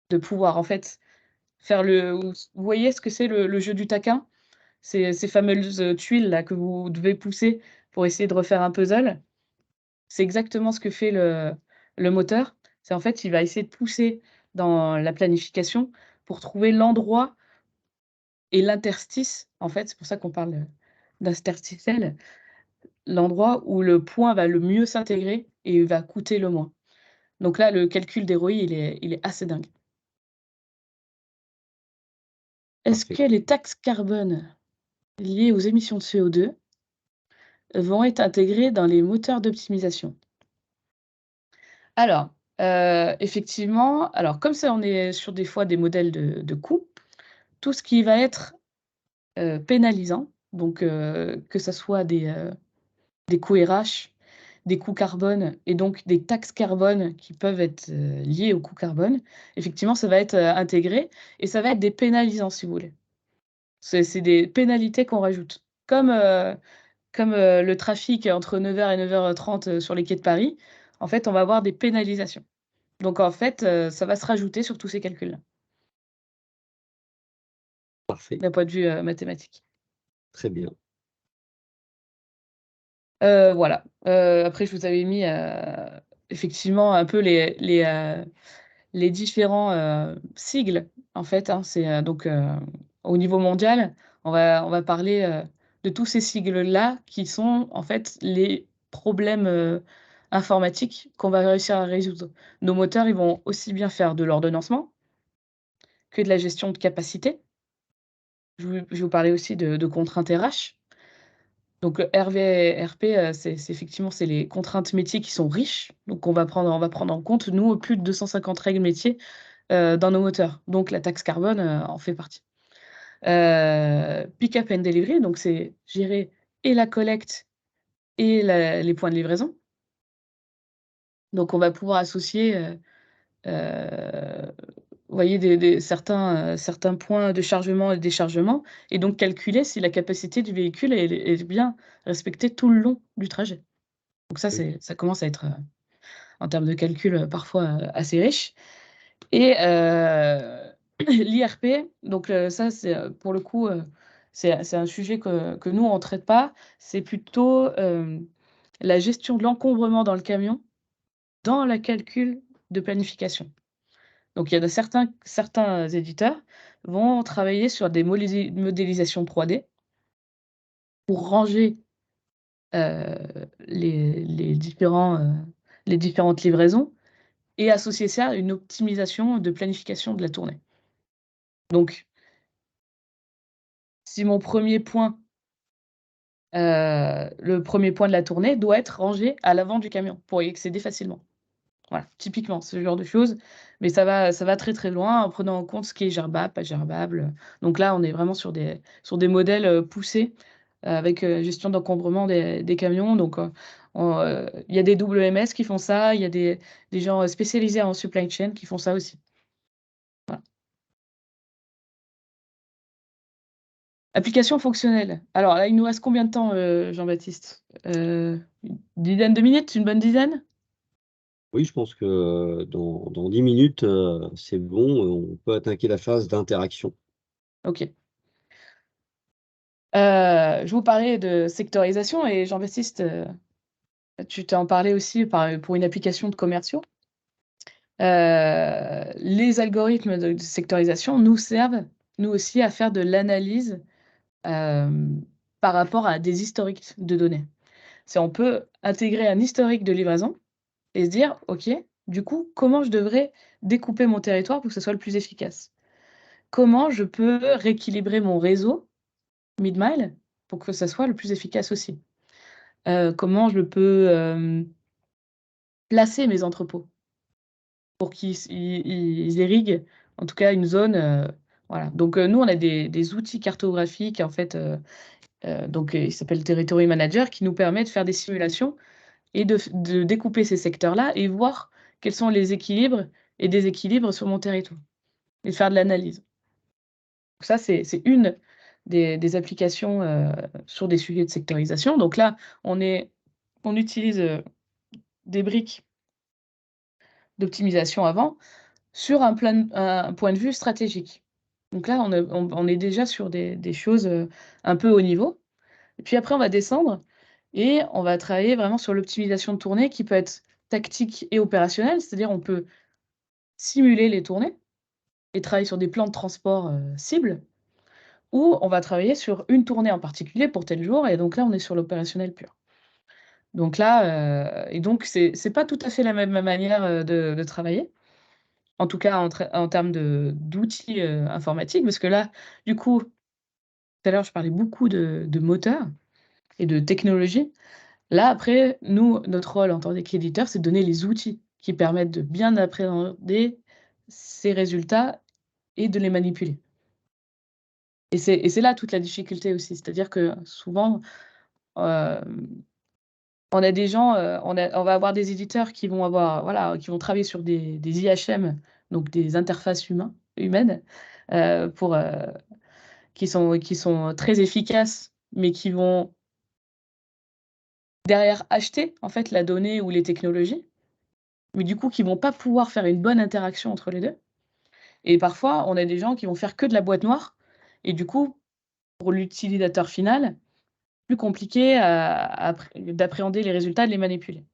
De pouvoir en fait faire vous voyez ce que c'est le jeu du taquin? Ces fameuses, tuiles là que vous devez pousser pour essayer de refaire un puzzle. C'est exactement ce que fait le moteur. C'est en fait, il va essayer de pousser dans la planification pour trouver l'endroit et l'interstice, en fait, c'est pour ça qu'on parle, d'interstitiel, l'endroit où le point va le mieux s'intégrer et va coûter le moins. Donc là, le calcul des ROI, il est assez dingue. Est-ce Parfait. que les taxes carbone liées aux émissions de CO2 vont être intégrées dans les moteurs d'optimisation? Alors, effectivement, alors comme ça, on est sur des fois des modèles de coûts, tout ce qui va être, pénalisant, donc que ça soit des coûts RH, des coûts carbone et donc des taxes carbone qui peuvent être, liées au coût carbone, effectivement, ça va être, intégré et ça va être des pénalisants, si vous voulez. C'est des pénalités qu'on rajoute. Comme le trafic entre 9 heures et 9h30, sur les quais de Paris, en fait, on va avoir des pénalisations. Donc en fait, ça va se rajouter sur tous ces calculs-là, Parfait. d'un point de vue, mathématique. Très bien. Voilà, après je vous avais mis, effectivement un peu les différents, sigles en fait, hein. C'est, donc, au niveau mondial, on va parler, de tous ces sigles-là qui sont en fait les problèmes, informatiques qu'on va réussir à résoudre. Nos moteurs, ils vont aussi bien faire de l'ordonnancement que de la gestion de capacité. Je vais vous parler aussi de contraintes RH. Donc, RP, c'est effectivement, c'est les contraintes métiers qui sont riches. Donc on va prendre en compte, nous, plus de 250 règles métiers, dans nos moteurs. Donc la taxe carbone, en fait partie. Pick-up and delivery, donc c'est gérer et la collecte et les points de livraison. Donc on va pouvoir associer, vous voyez certains points de chargement et de déchargement et donc calculer si la capacité du véhicule est bien respectée tout le long du trajet. Donc ça, Oui. ça commence à être, en termes de calcul, parfois, assez riche et l'IRP, donc ça, c'est, pour le coup, c'est un sujet que nous, on traite pas. C'est plutôt, la gestion de l'encombrement dans le camion, dans la calcul de planification. Donc il y en a certains éditeurs vont travailler sur des modélisations 3D pour ranger, heu, les différentes livraisons et associer ça à une optimisation de planification de la tournée. Donc si mon premier point, le premier point de la tournée doit être rangé à l'avant du camion pour y accéder facilement. Voilà, typiquement, ce genre de choses, mais ça va très, très loin en prenant en compte ce qui est gerbable, pas gerbable, donc là, on est vraiment sur des modèles, poussés, avec, gestion d'encombrement des camions, donc il y a des WMS qui font ça, il y a des gens, spécialisés en supply chain qui font ça aussi. Voilà. Application fonctionnelle. Alors là, il nous reste combien de temps, Jean-Baptiste? Une dizaine de minutes? Une bonne dizaine? Oui, je pense que dans 10 minutes, c'est bon, on peut attaquer la phase d'interaction. OK. Je vous parlais de sectorisation et Jean-Baptiste, tu t'en parlais aussi pour une application de commerciaux. Les algorithmes de sectorisation nous servent, nous aussi, à faire de l'analyse, par rapport à des historiques de données. C'est on peut intégrer un historique de livraison et se dire: «OK, du coup, comment je devrais découper mon territoire pour que ce soit le plus efficace? Comment je peux rééquilibrer mon réseau mid-mile pour que ça soit le plus efficace aussi? Comment je peux, placer mes entrepôts pour qu'ils ils irriguent, en tout cas, une zone, voilà. Donc nous, on a des outils cartographiques, en fait, donc ils s'appellent Territory Manager, qui nous permet de faire des simulations et de découper ces secteurs-là et voir quels sont les équilibres et déséquilibres sur mon territoire et de faire de l'analyse. Donc ça, c'est une des applications, sur des sujets de sectorisation. Donc là, on utilise, des briques d'optimisation avant, sur un point de vue stratégique. Donc là, on est déjà sur des choses, un peu haut niveau et puis après on va descendre et on va travailler vraiment sur l'optimisation de tournée qui peut être tactique et opérationnelle. C'est-à-dire on peut simuler les tournées et travailler sur des plans de transport, cibles ou on va travailler sur une tournée en particulier pour tel jour et donc là, on est sur l'opérationnel pur. Donc là, et donc c'est pas tout à fait la même manière, de travailler. En tout cas, en termes d'outils, informatiques, parce que là, du coup, tout à l'heure, je parlais beaucoup de moteurs et de technologie. Là, après, nous, notre rôle en tant qu'éditeur, c'est de donner les outils qui permettent de bien appréhender ces résultats et de les manipuler. Et c'est là toute la difficulté aussi. C'est-à-dire que souvent, hem, on a des gens, on va avoir des éditeurs qui vont avoir voilà, qui vont travailler sur des IHM, donc des interfaces humaines, pour, qui sont très efficaces, mais qui vont derrière acheter, en fait, la donnée ou les technologies, mais du coup, qui vont pas pouvoir faire une bonne interaction entre les 2. Et parfois, on a des gens qui vont faire que de la boîte noire et du coup, pour l'utilisateur final, plus compliqué d'appréhender les résultats, de les manipuler.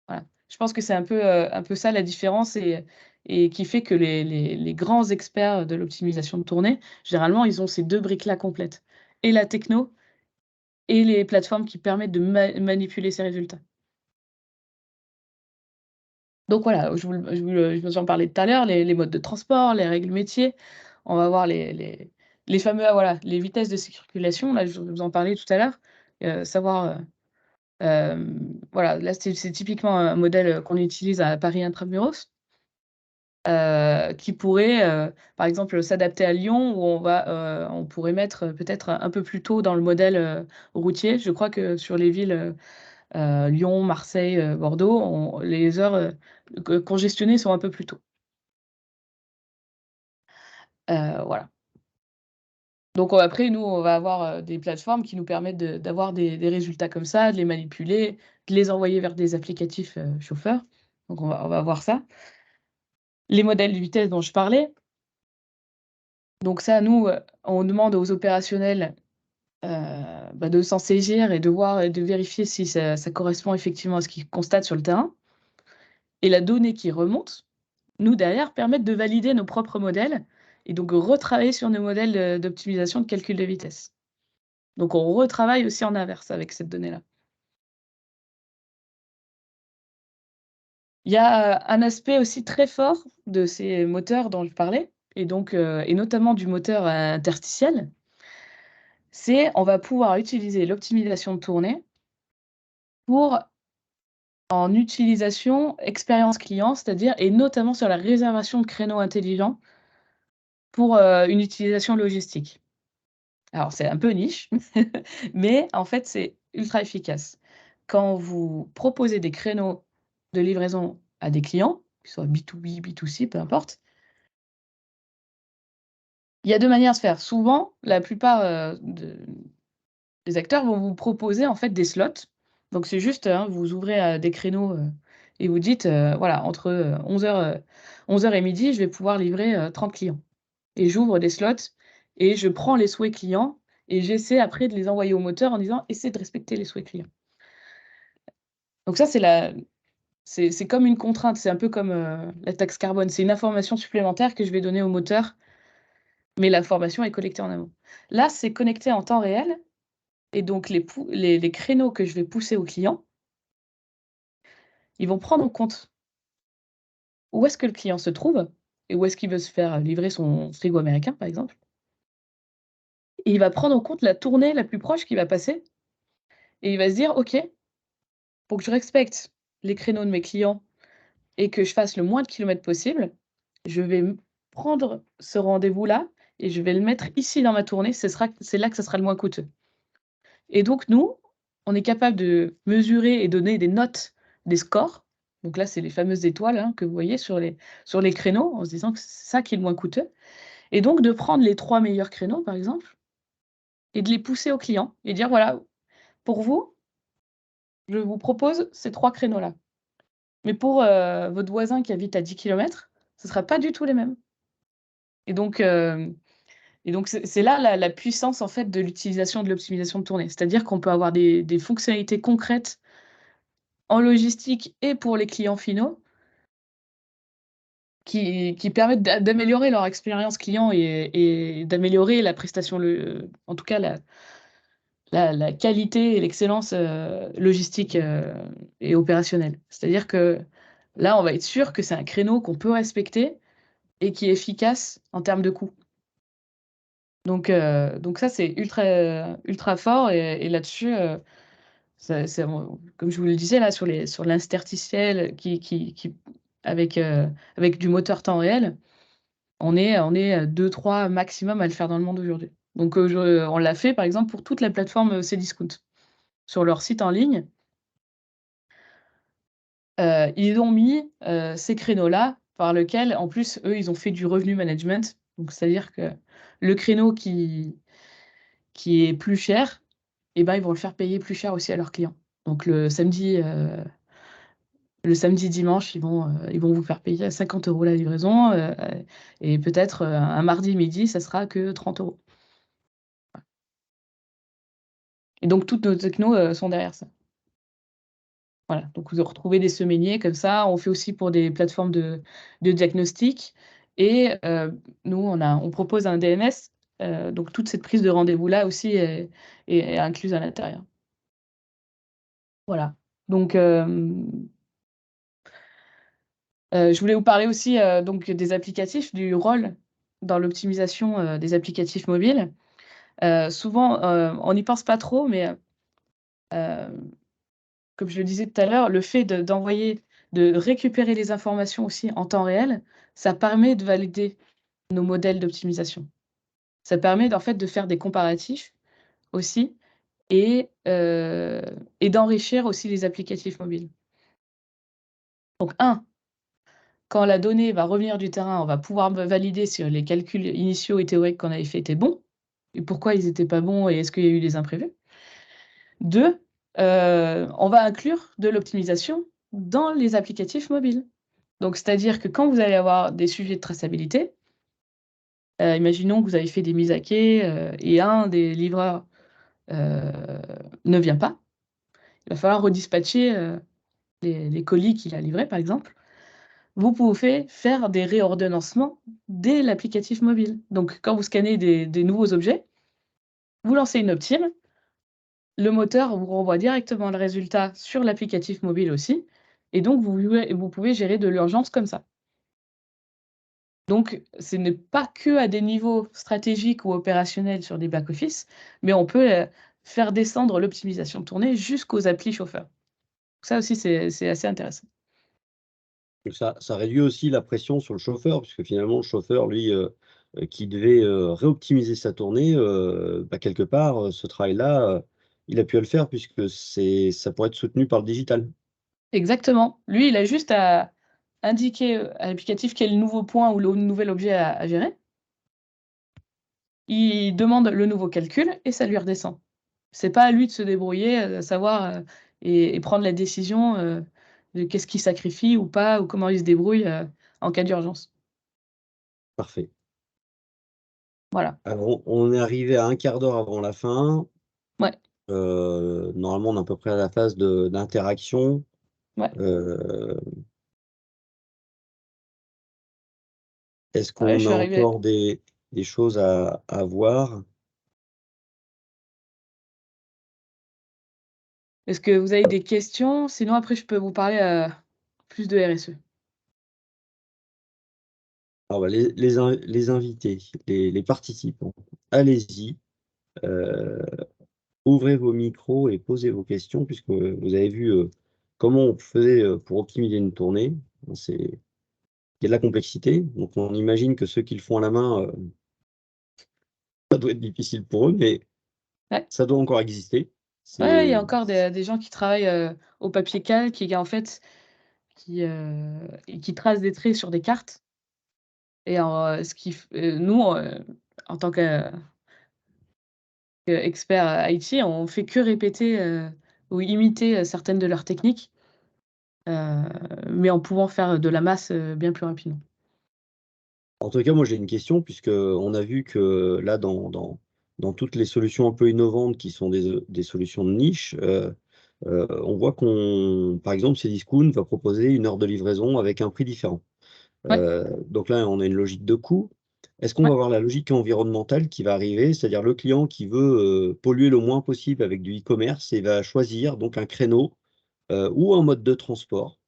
Voilà. Je pense que c'est un peu ça la différence et qui fait que les grands experts de l'optimisation de tournée, généralement, ils ont ces 2 briques-là complètes et la techno et les plateformes qui permettent de manipuler ces résultats. Donc voilà, je vous en parlais tout à l'heure, les modes de transport, les règles métiers. On va voir les fameux, ah voilà, les vitesses de circulation, là, je vous en parlais tout à l'heure. Savoir, voilà, là, c'est typiquement un modèle, qu'on utilise à Paris Intramuros, qui pourrait, par exemple, s'adapter à Lyon où on pourrait mettre, peut-être un peu plus tôt dans le modèle, routier. Je crois que sur les villes, Lyon, Marseille, Bordeaux, les heures, congestionnées sont un peu plus tôt. Voilà. Donc après nous, on va avoir, des plateformes qui nous permettent d'avoir des résultats comme ça, de les manipuler de les envoyer vers des applicatifs, chauffeurs. Donc on va voir ça. Les modèles de vitesse dont je parlais. Donc ça, nous, on demande aux opérationnels, de s'en saisir et de voir et de vérifier si ça correspond effectivement à ce qu'ils constatent sur le terrain. Et la donnée qui remonte, nous derrière, permettent de valider nos propres modèles et donc retravailler sur nos modèles, d'optimisation de calcul de vitesse. Donc on retravaille aussi en inverse avec cette donnée-là. Il y a, un aspect aussi très fort de ces moteurs dont je parlais et donc et notamment du moteur interstitiel, c'est on va pouvoir utiliser l'optimisation de tournée pour en utilisation expérience client, c'est-à-dire et notamment sur la réservation de créneaux intelligents pour, une utilisation logistique. Alors c'est un peu niche, mais en fait, c'est ultra efficace. Quand vous proposez des créneaux de livraison à des clients, qu'ils soient B2B, B2C, peu importe, il y a 2 manières de se faire. Souvent, la plupart, des acteurs vont vous proposer, en fait, des slots. Donc c'est juste, hein, vous ouvrez, des créneaux, et vous dites, voilà, entre, 11:00 et midi, je vais pouvoir livrer, 30 clients et j'ouvre des slots et je prends les souhaits clients et j'essaie après de les envoyer au moteur en disant: «Essaie de respecter les souhaits clients». Donc ça, c'est comme une contrainte, c'est un peu comme, la taxe carbone. C'est une information supplémentaire que je vais donner au moteur, mais l'information est collectée en amont. Là, c'est connecté en temps réel et donc les créneaux que je vais pousser aux clients, ils vont prendre en compte où est-ce que le client se trouve et où est-ce qu'il veut se faire livrer son frigo américain, par exemple. Et il va prendre en compte la tournée la plus proche qui va passer et il va se dire: «OK, pour que je respecte les créneaux de mes clients et que je fasse le moins de kilomètres possible, je vais prendre ce rendez-vous-là et je vais le mettre ici dans ma tournée, c'est là que ça sera le moins coûteux». Et donc nous, on est capable de mesurer et donner des notes, des scores. Donc là, c'est les fameuses étoiles, hein, que vous voyez sur les créneaux, en se disant que c'est ça qui est le moins coûteux et donc de prendre les 3 meilleurs créneaux, par exemple, et de les pousser aux clients et dire: «Voilà, pour vous, je vous propose ces 3 créneaux-là. Mais pour, votre voisin qui habite à 10 kilomètres, ce sera pas du tout les mêmes». Et donc c'est là la puissance, en fait, de l'utilisation de l'optimisation de tournée. C'est-à-dire qu'on peut avoir des fonctionnalités concrètes en logistique et pour les clients finaux qui permettent d'améliorer leur expérience client et d'améliorer la prestation en tout cas la qualité et l'excellence, logistique, et opérationnelle. C'est-à-dire que là, on va être sûr que c'est un créneau qu'on peut respecter et qui est efficace en termes de coût. Donc ça, c'est ultra fort et là-dessus, c'est comme je vous le disais là sur l'interstitiel qui avec du moteur temps réel, on est, 2-3 maximum à le faire dans le monde aujourd'hui. Donc on l'a fait par exemple pour toute la plateforme, Cdiscount. Sur leur site en ligne, ils ont mis, ces créneaux-là par lequel en plus, eux, ils ont fait du revenu management. Donc c'est-à-dire que le créneau qui est plus cher et ben, ils vont le faire payer plus cher aussi à leurs clients. Donc le samedi, dimanche, ils vont vous faire payer à 50 € la livraison, et peut-être, un mardi midi, ça sera que 30 €. Et donc toutes nos technos, sont derrière ça. Voilà, donc vous retrouvez des semainiers comme ça. On fait aussi pour des plateformes de diagnostic et nous, on propose un DMS, donc toute cette prise de rendez-vous-là aussi est incluse à l'intérieur. Voilà, donc je voulais vous parler aussi, donc des applicatifs, du rôle dans l'optimisation, des applicatifs mobiles. Souvent, on n'y pense pas trop, mais comme je le disais tout à l'heure, le fait de récupérer les informations aussi en temps réel, ça permet de valider nos modèles d'optimisation. Ça permet en fait de faire des comparatifs aussi et d'enrichir aussi les applicatifs mobiles. Donc quand la donnée va revenir du terrain, on va pouvoir valider si les calculs initiaux et théoriques qu'on avait faits étaient bons et pourquoi ils étaient pas bons et est-ce qu'il y a eu des imprévus. 2. on va inclure de l'optimisation dans les applicatifs mobiles. Donc c'est-à-dire que quand vous allez avoir des sujets de traçabilité, imaginons que vous avez fait des mises à quai, et un des livreurs, heu, ne vient pas, il va falloir redispatcher, les colis qu'il a livrés, par exemple. Vous pouvez faire des réordonnancements dès l'applicatif mobile. Donc quand vous scannez des nouveaux objets, vous lancez une optime, le moteur vous renvoie directement le résultat sur l'applicatif mobile aussi, et donc vous pouvez gérer de l'urgence comme ça. Donc ce n'est pas que à des niveaux stratégiques ou opérationnels sur des back office, mais on peut, faire descendre l'optimisation de tournée jusqu'aux applis chauffeurs. Ça aussi c'est assez intéressant. Donc ça réduit aussi la pression sur le chauffeur, puisque finalement le chauffeur lui, qui devait, réoptimiser sa tournée, bah, quelque part, ce travail-là, il a pu à le faire puisque ça pourrait être soutenu par le digital. Exactement. Lui, il a juste à indiquer, à l'applicatif quel nouveau point ou le nouvel objet à gérer. Il demande le nouveau calcul et ça lui redescend. C'est pas à lui de se débrouiller, savoir, et prendre la décision, de qu'est-ce qu'il sacrifie ou pas, ou comment il se débrouille, en cas d'urgence. Parfait. Voilà. Alors on est arrivé à un quart d'heure avant la fin. Ouais, Normalement, on est à peu près à la phase d'interaction. ouais, Heu, Est-ce ouais, je qu'on a suis arrivée. encore des choses à voir? Est-ce que vous avez des questions? Sinon après je peux vous parler, plus de RSE. Alors bah, les invités, les participants, allez-y, heu, ouvrez vos micros et posez vos questions puisque vous avez vu, comment on faisait, pour optimiser une tournée. Il y a de la complexité, donc on imagine que ceux qui le font à la main, ça doit être difficile pour eux, mais Ouais. ça doit encore exister. Ouais, il y C'est a encore des gens qui travaillent, au papier calque et qui en fait qui tracent des traits sur des cartes. Et ce qui f nous, en tant qu'experts IT, on fait que répéter, ou imiter, certaines de leurs techniques, heu, mais en pouvant faire de la masse, bien plus rapidement. En tout cas, moi, j'ai une question puisque on a vu que là, dans toutes les solutions un peu innovantes qui sont des solutions de niche, on voit par exemple, Cdiscount va proposer une heure de livraison avec un prix différent. Ouais, Donc là, on a une logique de coût. Est-ce qu'on ouais, va avoir la logique environnementale qui va arriver? C'est-à-dire le client qui veut, polluer le moins possible avec du e-commerce et va choisir donc un créneau, ou un mode de transport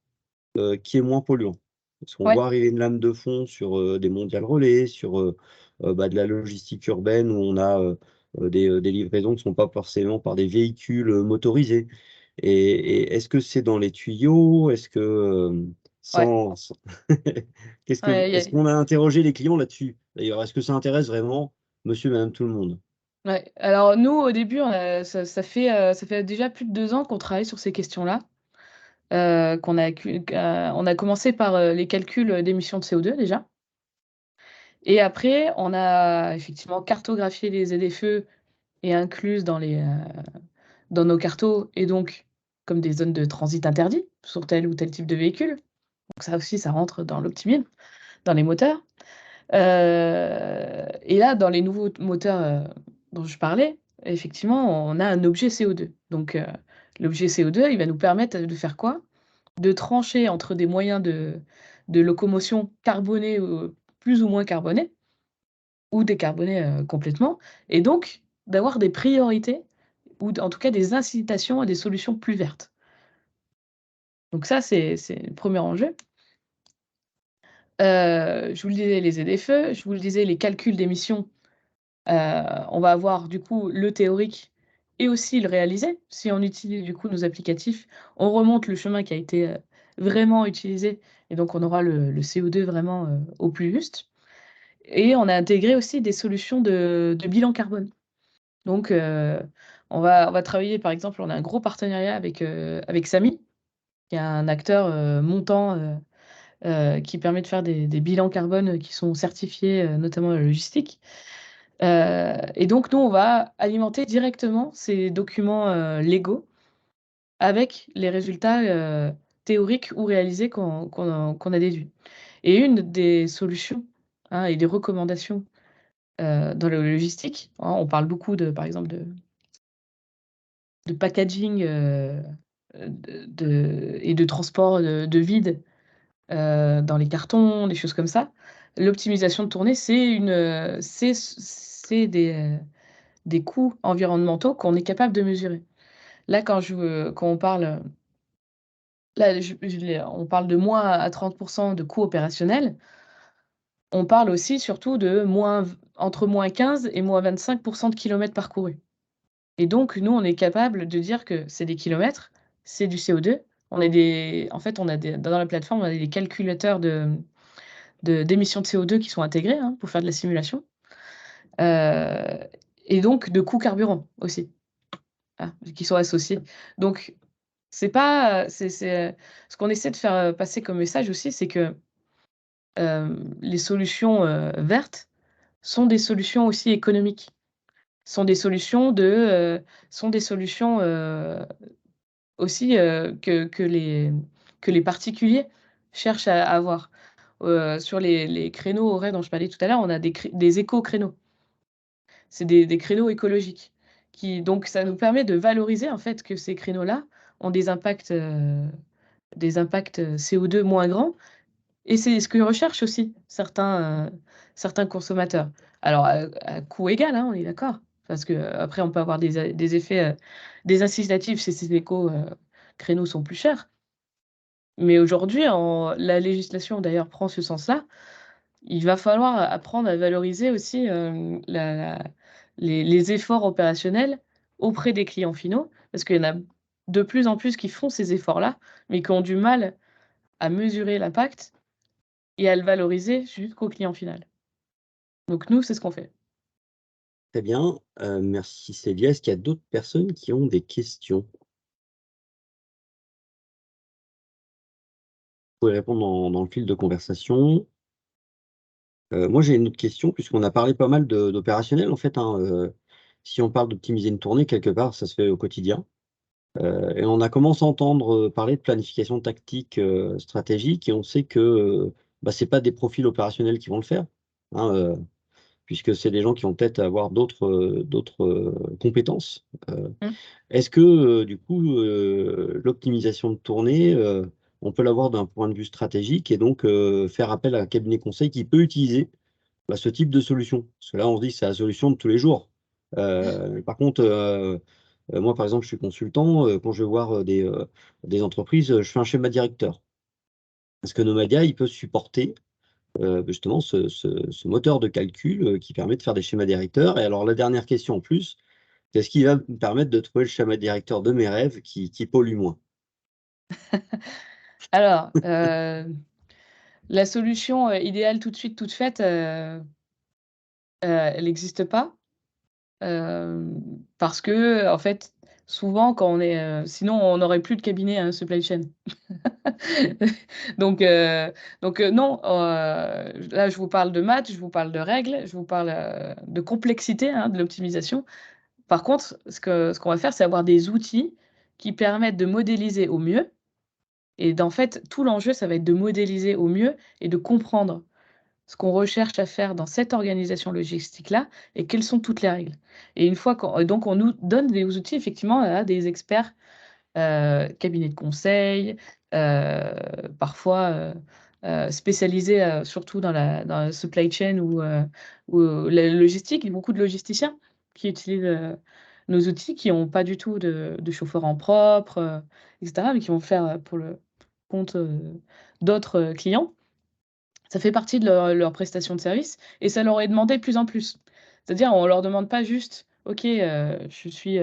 qui est moins polluant. Parce qu'on ouais, voit arriver une lame de fond sur, des mondiales relais, sur, bah, de la logistique urbaine où on a, des livraisons qui ne sont pas forcément par des véhicules, motorisés. Et est-ce que c'est dans les tuyaux? Est-ce que, ouais, sans ouais, est-ce qu'on a interrogé les clients là-dessus? D'ailleurs, est-ce que ça intéresse vraiment monsieur et madame tout le monde? ouais. Alors nous, au début, ça fait déjà plus de 2 ans qu'on travaille sur ces questions-là, on a commencé par, les calculs, d'émissions de CO2 déjà. Et après, on a effectivement cartographié les ZFE et incluses dans nos cartos, et donc comme des zones de transit interdits sur tel ou tel type de véhicule. Donc ça aussi, ça rentre dans l'optimisme, dans les moteurs. Et là, dans les nouveaux moteurs, dont je parlais, effectivement, on a un objet CO2. Donc l'objet CO2, il va nous permettre de faire quoi? De trancher entre des moyens de locomotion carbonés ou plus ou moins carbonés, ou décarbonés, complètement, et donc d'avoir des priorités ou en tout cas des incitations à des solutions plus vertes. Donc ça, c'est le premier enjeu. Je vous le disais, les ZFE, je vous le disais, les calculs d'émissions, heu, on va avoir du coup le théorique et aussi le réalisé. Si on utilise du coup nos applicatifs, on remonte le chemin qui a été, vraiment utilisé, et donc on aura le CO2 vraiment, au plus juste, et on a intégré aussi des solutions de bilan carbone. Donc on va travailler, par exemple, on a un gros partenariat avec Samy, qui est un acteur, montant, qui permet de faire des bilans carbone, qui sont certifiés, notamment la logistique. Et donc nous, on va alimenter directement ces documents, légaux avec les résultats, théoriques ou réalisés qu'on a déduits. Et une des solutions, hein, et des recommandations, dans la logistique, hein, on parle beaucoup de par exemple de packaging, et de transport de vide, dans les cartons, des choses comme ça. L'optimisation de tournée, c'est des coûts environnementaux qu'on est capable de mesurer. Là, quand on parle, là, je l'ai on parle de moins à 30 de coûts opérationnels. On parle aussi surtout de entre -15 et -25 de kilomètres parcourus. Et donc nous, on est capable de dire que c'est des kilomètres, c'est du CO2. En fait, on a des dans la plateforme, on a des calculateurs d'émissions de CO2 qui sont intégrés, hein, pour faire de la simulation, heu et donc de coûts carburant aussi, ah, qui sont associés. Donc c'est pas, ce qu'on essaie de faire, passer comme message aussi, c'est que, les solutions, vertes sont des solutions aussi économiques, sont des solutions sont des solutions, aussi, que les particuliers cherchent à avoir. Sur les créneaux horaires dont je parlais tout à l'heure, on a des éco-créneaux. C'est des créneaux écologiques donc ça nous permet de valoriser, en fait, que ces créneaux-là ont des impacts, CO2 moins grands et c'est ce que recherchent aussi certains consommateurs. Alors à coût égal, hein, on est d'accord? Parce qu'après on peut avoir des effets, des incitatifs si ces créneaux sont plus chers. Mais aujourd'hui la législation d'ailleurs prend ce sens-là. Il va falloir apprendre à valoriser aussi, la les efforts opérationnels auprès des clients finaux, parce qu'il y en a de plus en plus qui font ces efforts-là, mais qui ont du mal à mesurer l'impact et à le valoriser jusqu'au client final. Donc nous, c'est ce qu'on fait. Très bien, merci Célia. Est-ce qu'il y a d'autres personnes qui ont des questions? Vous pouvez répondre dans le fil de conversation. Moi, j'ai une autre question puisqu'on a parlé pas mal d'opérationnel en fait, hein, si on parle d'optimiser une tournée quelque part, ça se fait au quotidien, et on a commencé à entendre, parler de planification tactique, stratégique et on sait que, bah, c'est pas des profils opérationnels qui vont le faire, hein, puisque c'est des gens qui vont peut-être avoir d'autres, compétences. Mmh. Est-ce que, du coup, l'optimisation de tournée, on peut l'avoir d'un point de vue stratégique et donc faire appel à un cabinet conseil qui peut utiliser, bah, ce type de solution? Parce que là, on se dit: «C'est la solution de tous les jours». Par contre, moi, par exemple, je suis consultant, quand je vais voir, des entreprises, je fais un schéma directeur. Est-ce que Nomadia, il peut supporter, justement ce moteur de calcul, qui permet de faire des schémas directeurs? Et alors la dernière question en plus, c'est ce qui va me permettre de trouver le schéma directeur de mes rêves qui pollue moins. Alors, la solution, idéale tout de suite, toute faite, elle n'existe pas. Parce que en fait, souvent quand on est, sinon on n'aurait plus de cabinet, hein, supply chain. Donc non, là je vous parle de maths, je vous parle de règles, je vous parle, de complexité, hein, de l'optimisation. Par contre, ce qu'on va faire, c'est avoir des outils qui permettent de modéliser au mieux et d'en fait, tout l'enjeu, ça va être de modéliser au mieux et de comprendre ce qu'on recherche à faire dans cette organisation logistique-là et quelles sont toutes les règles. Et une fois donc on nous donne des outils effectivement à des experts, cabinets de conseil, parfois, spécialisés, surtout dans la supply chain ou la logistique. Il y a beaucoup de logisticiens qui utilisent, nos outils, qui ont pas du tout de chauffeur en propre, et cetera, mais qui vont le faire, pour le compte, d'autres, clients. Ça fait partie de leur prestation de service et ça leur est demandé de plus en plus. C'est-à-dire, on leur demande pas juste: «OK, je suis,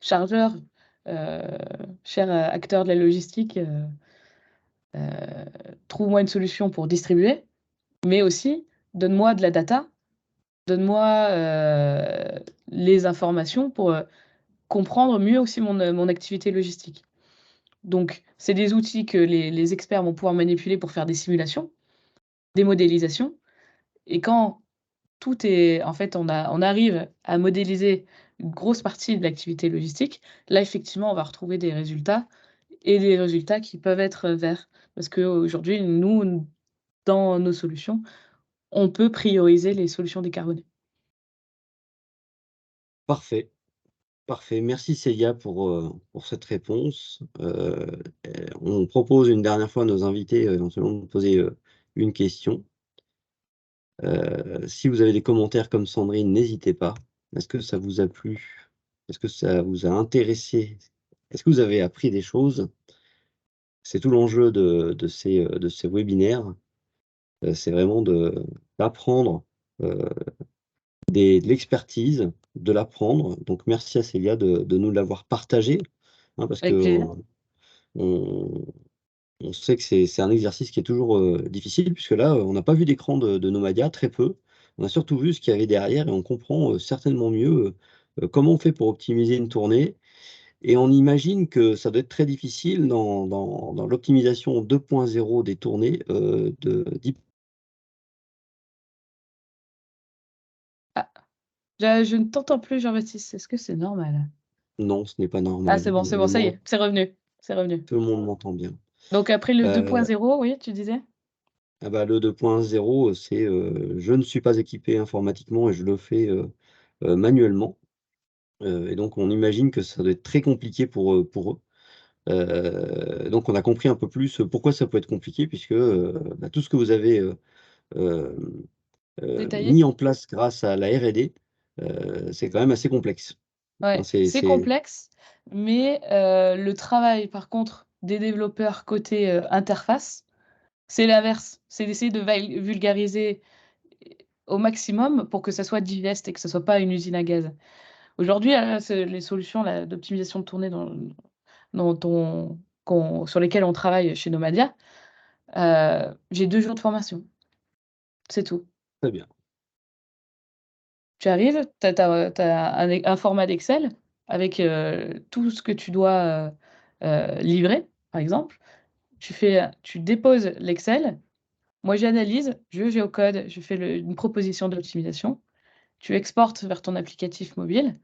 chargeur, heu, cher, acteur de la logistique, trouve-moi une solution pour distribuer», mais aussi: «Donne-moi de la data, donne-moi, les informations pour, comprendre mieux aussi mon activité logistique». Donc c'est des outils que les experts vont pouvoir manipuler pour faire des simulations, des modélisations et quand tout est en fait, on arrive à modéliser une grosse partie de l'activité logistique, là, effectivement, on va retrouver des résultats et des résultats qui peuvent être verts. Parce qu'aujourd'hui, nous, dans nos solutions, on peut prioriser les solutions décarbonées. Parfait, parfait. Merci Célia pour cette réponse. On propose une dernière fois à nos invités, éventuellement de poser, une question. Si vous avez des commentaires comme Sandrine, n'hésitez pas. Est-ce que ça vous a plu? Est-ce que ça vous a intéressé? Est-ce que vous avez appris des choses? C'est tout l'enjeu de ces webinaires, c'est vraiment d'apprendre, heu, de l'expertise, de l'apprendre. Donc merci à Célia de nous l'avoir partagé, hein, parce Avec plaisir. qu'on on on sait que c'est un exercice qui est toujours, difficile puisque là, on n'a pas vu d'écran de Nomadia, très peu. On a surtout vu ce qu'il y avait derrière et on comprend, certainement mieux, comment on fait pour optimiser une tournée et on imagine que ça doit être très difficile dans l'optimisation 2.0 des tournées, de d'y Ah, je ne t'entends plus, Jean-Baptiste. Est-ce que c'est normal? non, ce n'est pas Ah, normal. c'est bon, ça y est, c'est revenu, c'est revenu. Tout le monde m'entend bien. Donc après le Heu, 2.0, oui, tu disais? ah bah, le 2.0, c'est, je ne suis pas équipé informatiquement et je le fais, manuellement, et donc on imagine que ça doit être très compliqué pour eux. Donc on a compris un peu plus, pourquoi ça peut être compliqué puisque, bah, tout ce que vous avez, hem, Détaillé? mis en place grâce à la R&D, c'est quand même assez complexe. Hein, Ouais, c'est c'est complexe, mais le travail par contre des développeurs côté, interface, c'est l'inverse. C'est d'essayer de vulgariser au maximum pour que ça soit digeste et que ça soit pas une usine à gaz. Aujourd'hui, c'est les solutions là d'optimisation de tournée dont on sur lesquelles on travaille chez Nomadia, j'ai 2 jours de formation, c'est tout. très bien. Tu arrives, tu as un format d'Excel avec, tout ce que tu dois, livrer, par exemple. Tu déposes l'Excel, moi j'analyse, je géocode, je fais une proposition d'optimisation, tu exportes vers ton applicatif mobile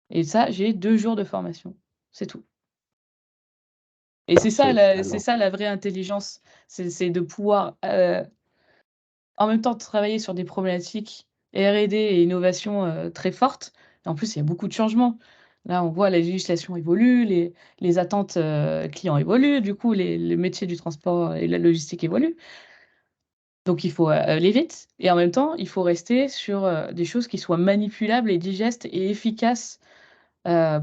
et ça, j'ai 2 jours de formation, c'est tout. Et Parfait. c'est Alors ça la vraie intelligence, c'est de pouvoir, en même temps travailler sur des problématiques R&D et innovation, très fortes. Et en plus, il y a beaucoup de changements. Là, on voit la législation évolue, les attentes, clients évoluent, du coup les métiers du transport et de la logistique évoluent. Donc il faut, aller vite et en même temps, il faut rester sur, des choses qui soient manipulables et digestes et efficaces,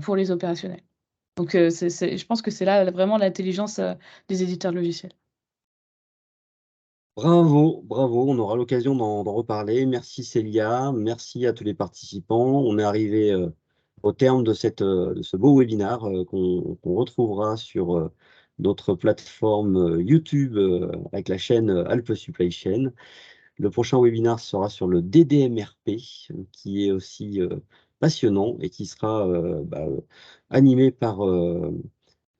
pour les opérationnels. Donc c'est je pense que c'est là vraiment l'intelligence, des éditeurs de logiciels. bravo, bravo, on aura l'occasion d'en reparler. Merci Célia, merci à tous les participants. On est arrivé, au terme de ce beau webinaire, qu'on retrouvera sur, notre plateforme, YouTube, avec la chaîne, Alpe Supply Chain. Le prochain webinaire sera sur le DDMRP, qui est aussi, passionnant et qui sera, animé par,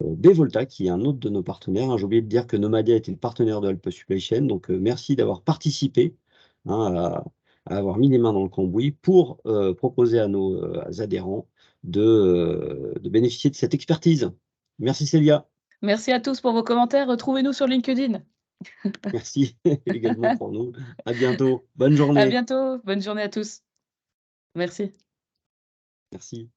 Bevolta, qui est un autre de nos partenaires, hein. J'ai oublié de dire que Nomadia était le partenaire de Alpe Supply Chain, donc merci d'avoir participé, hein, à avoir mis les mains dans le cambouis pour, proposer à nos, adhérents de bénéficier de cette expertise. Merci Célia, Merci à tous pour vos commentaires. Retrouvez-nous sur LinkedIn. merci également pour nous. À bientôt, bonne À journée. bientôt. Bonne journée à tous. Merci. Merci.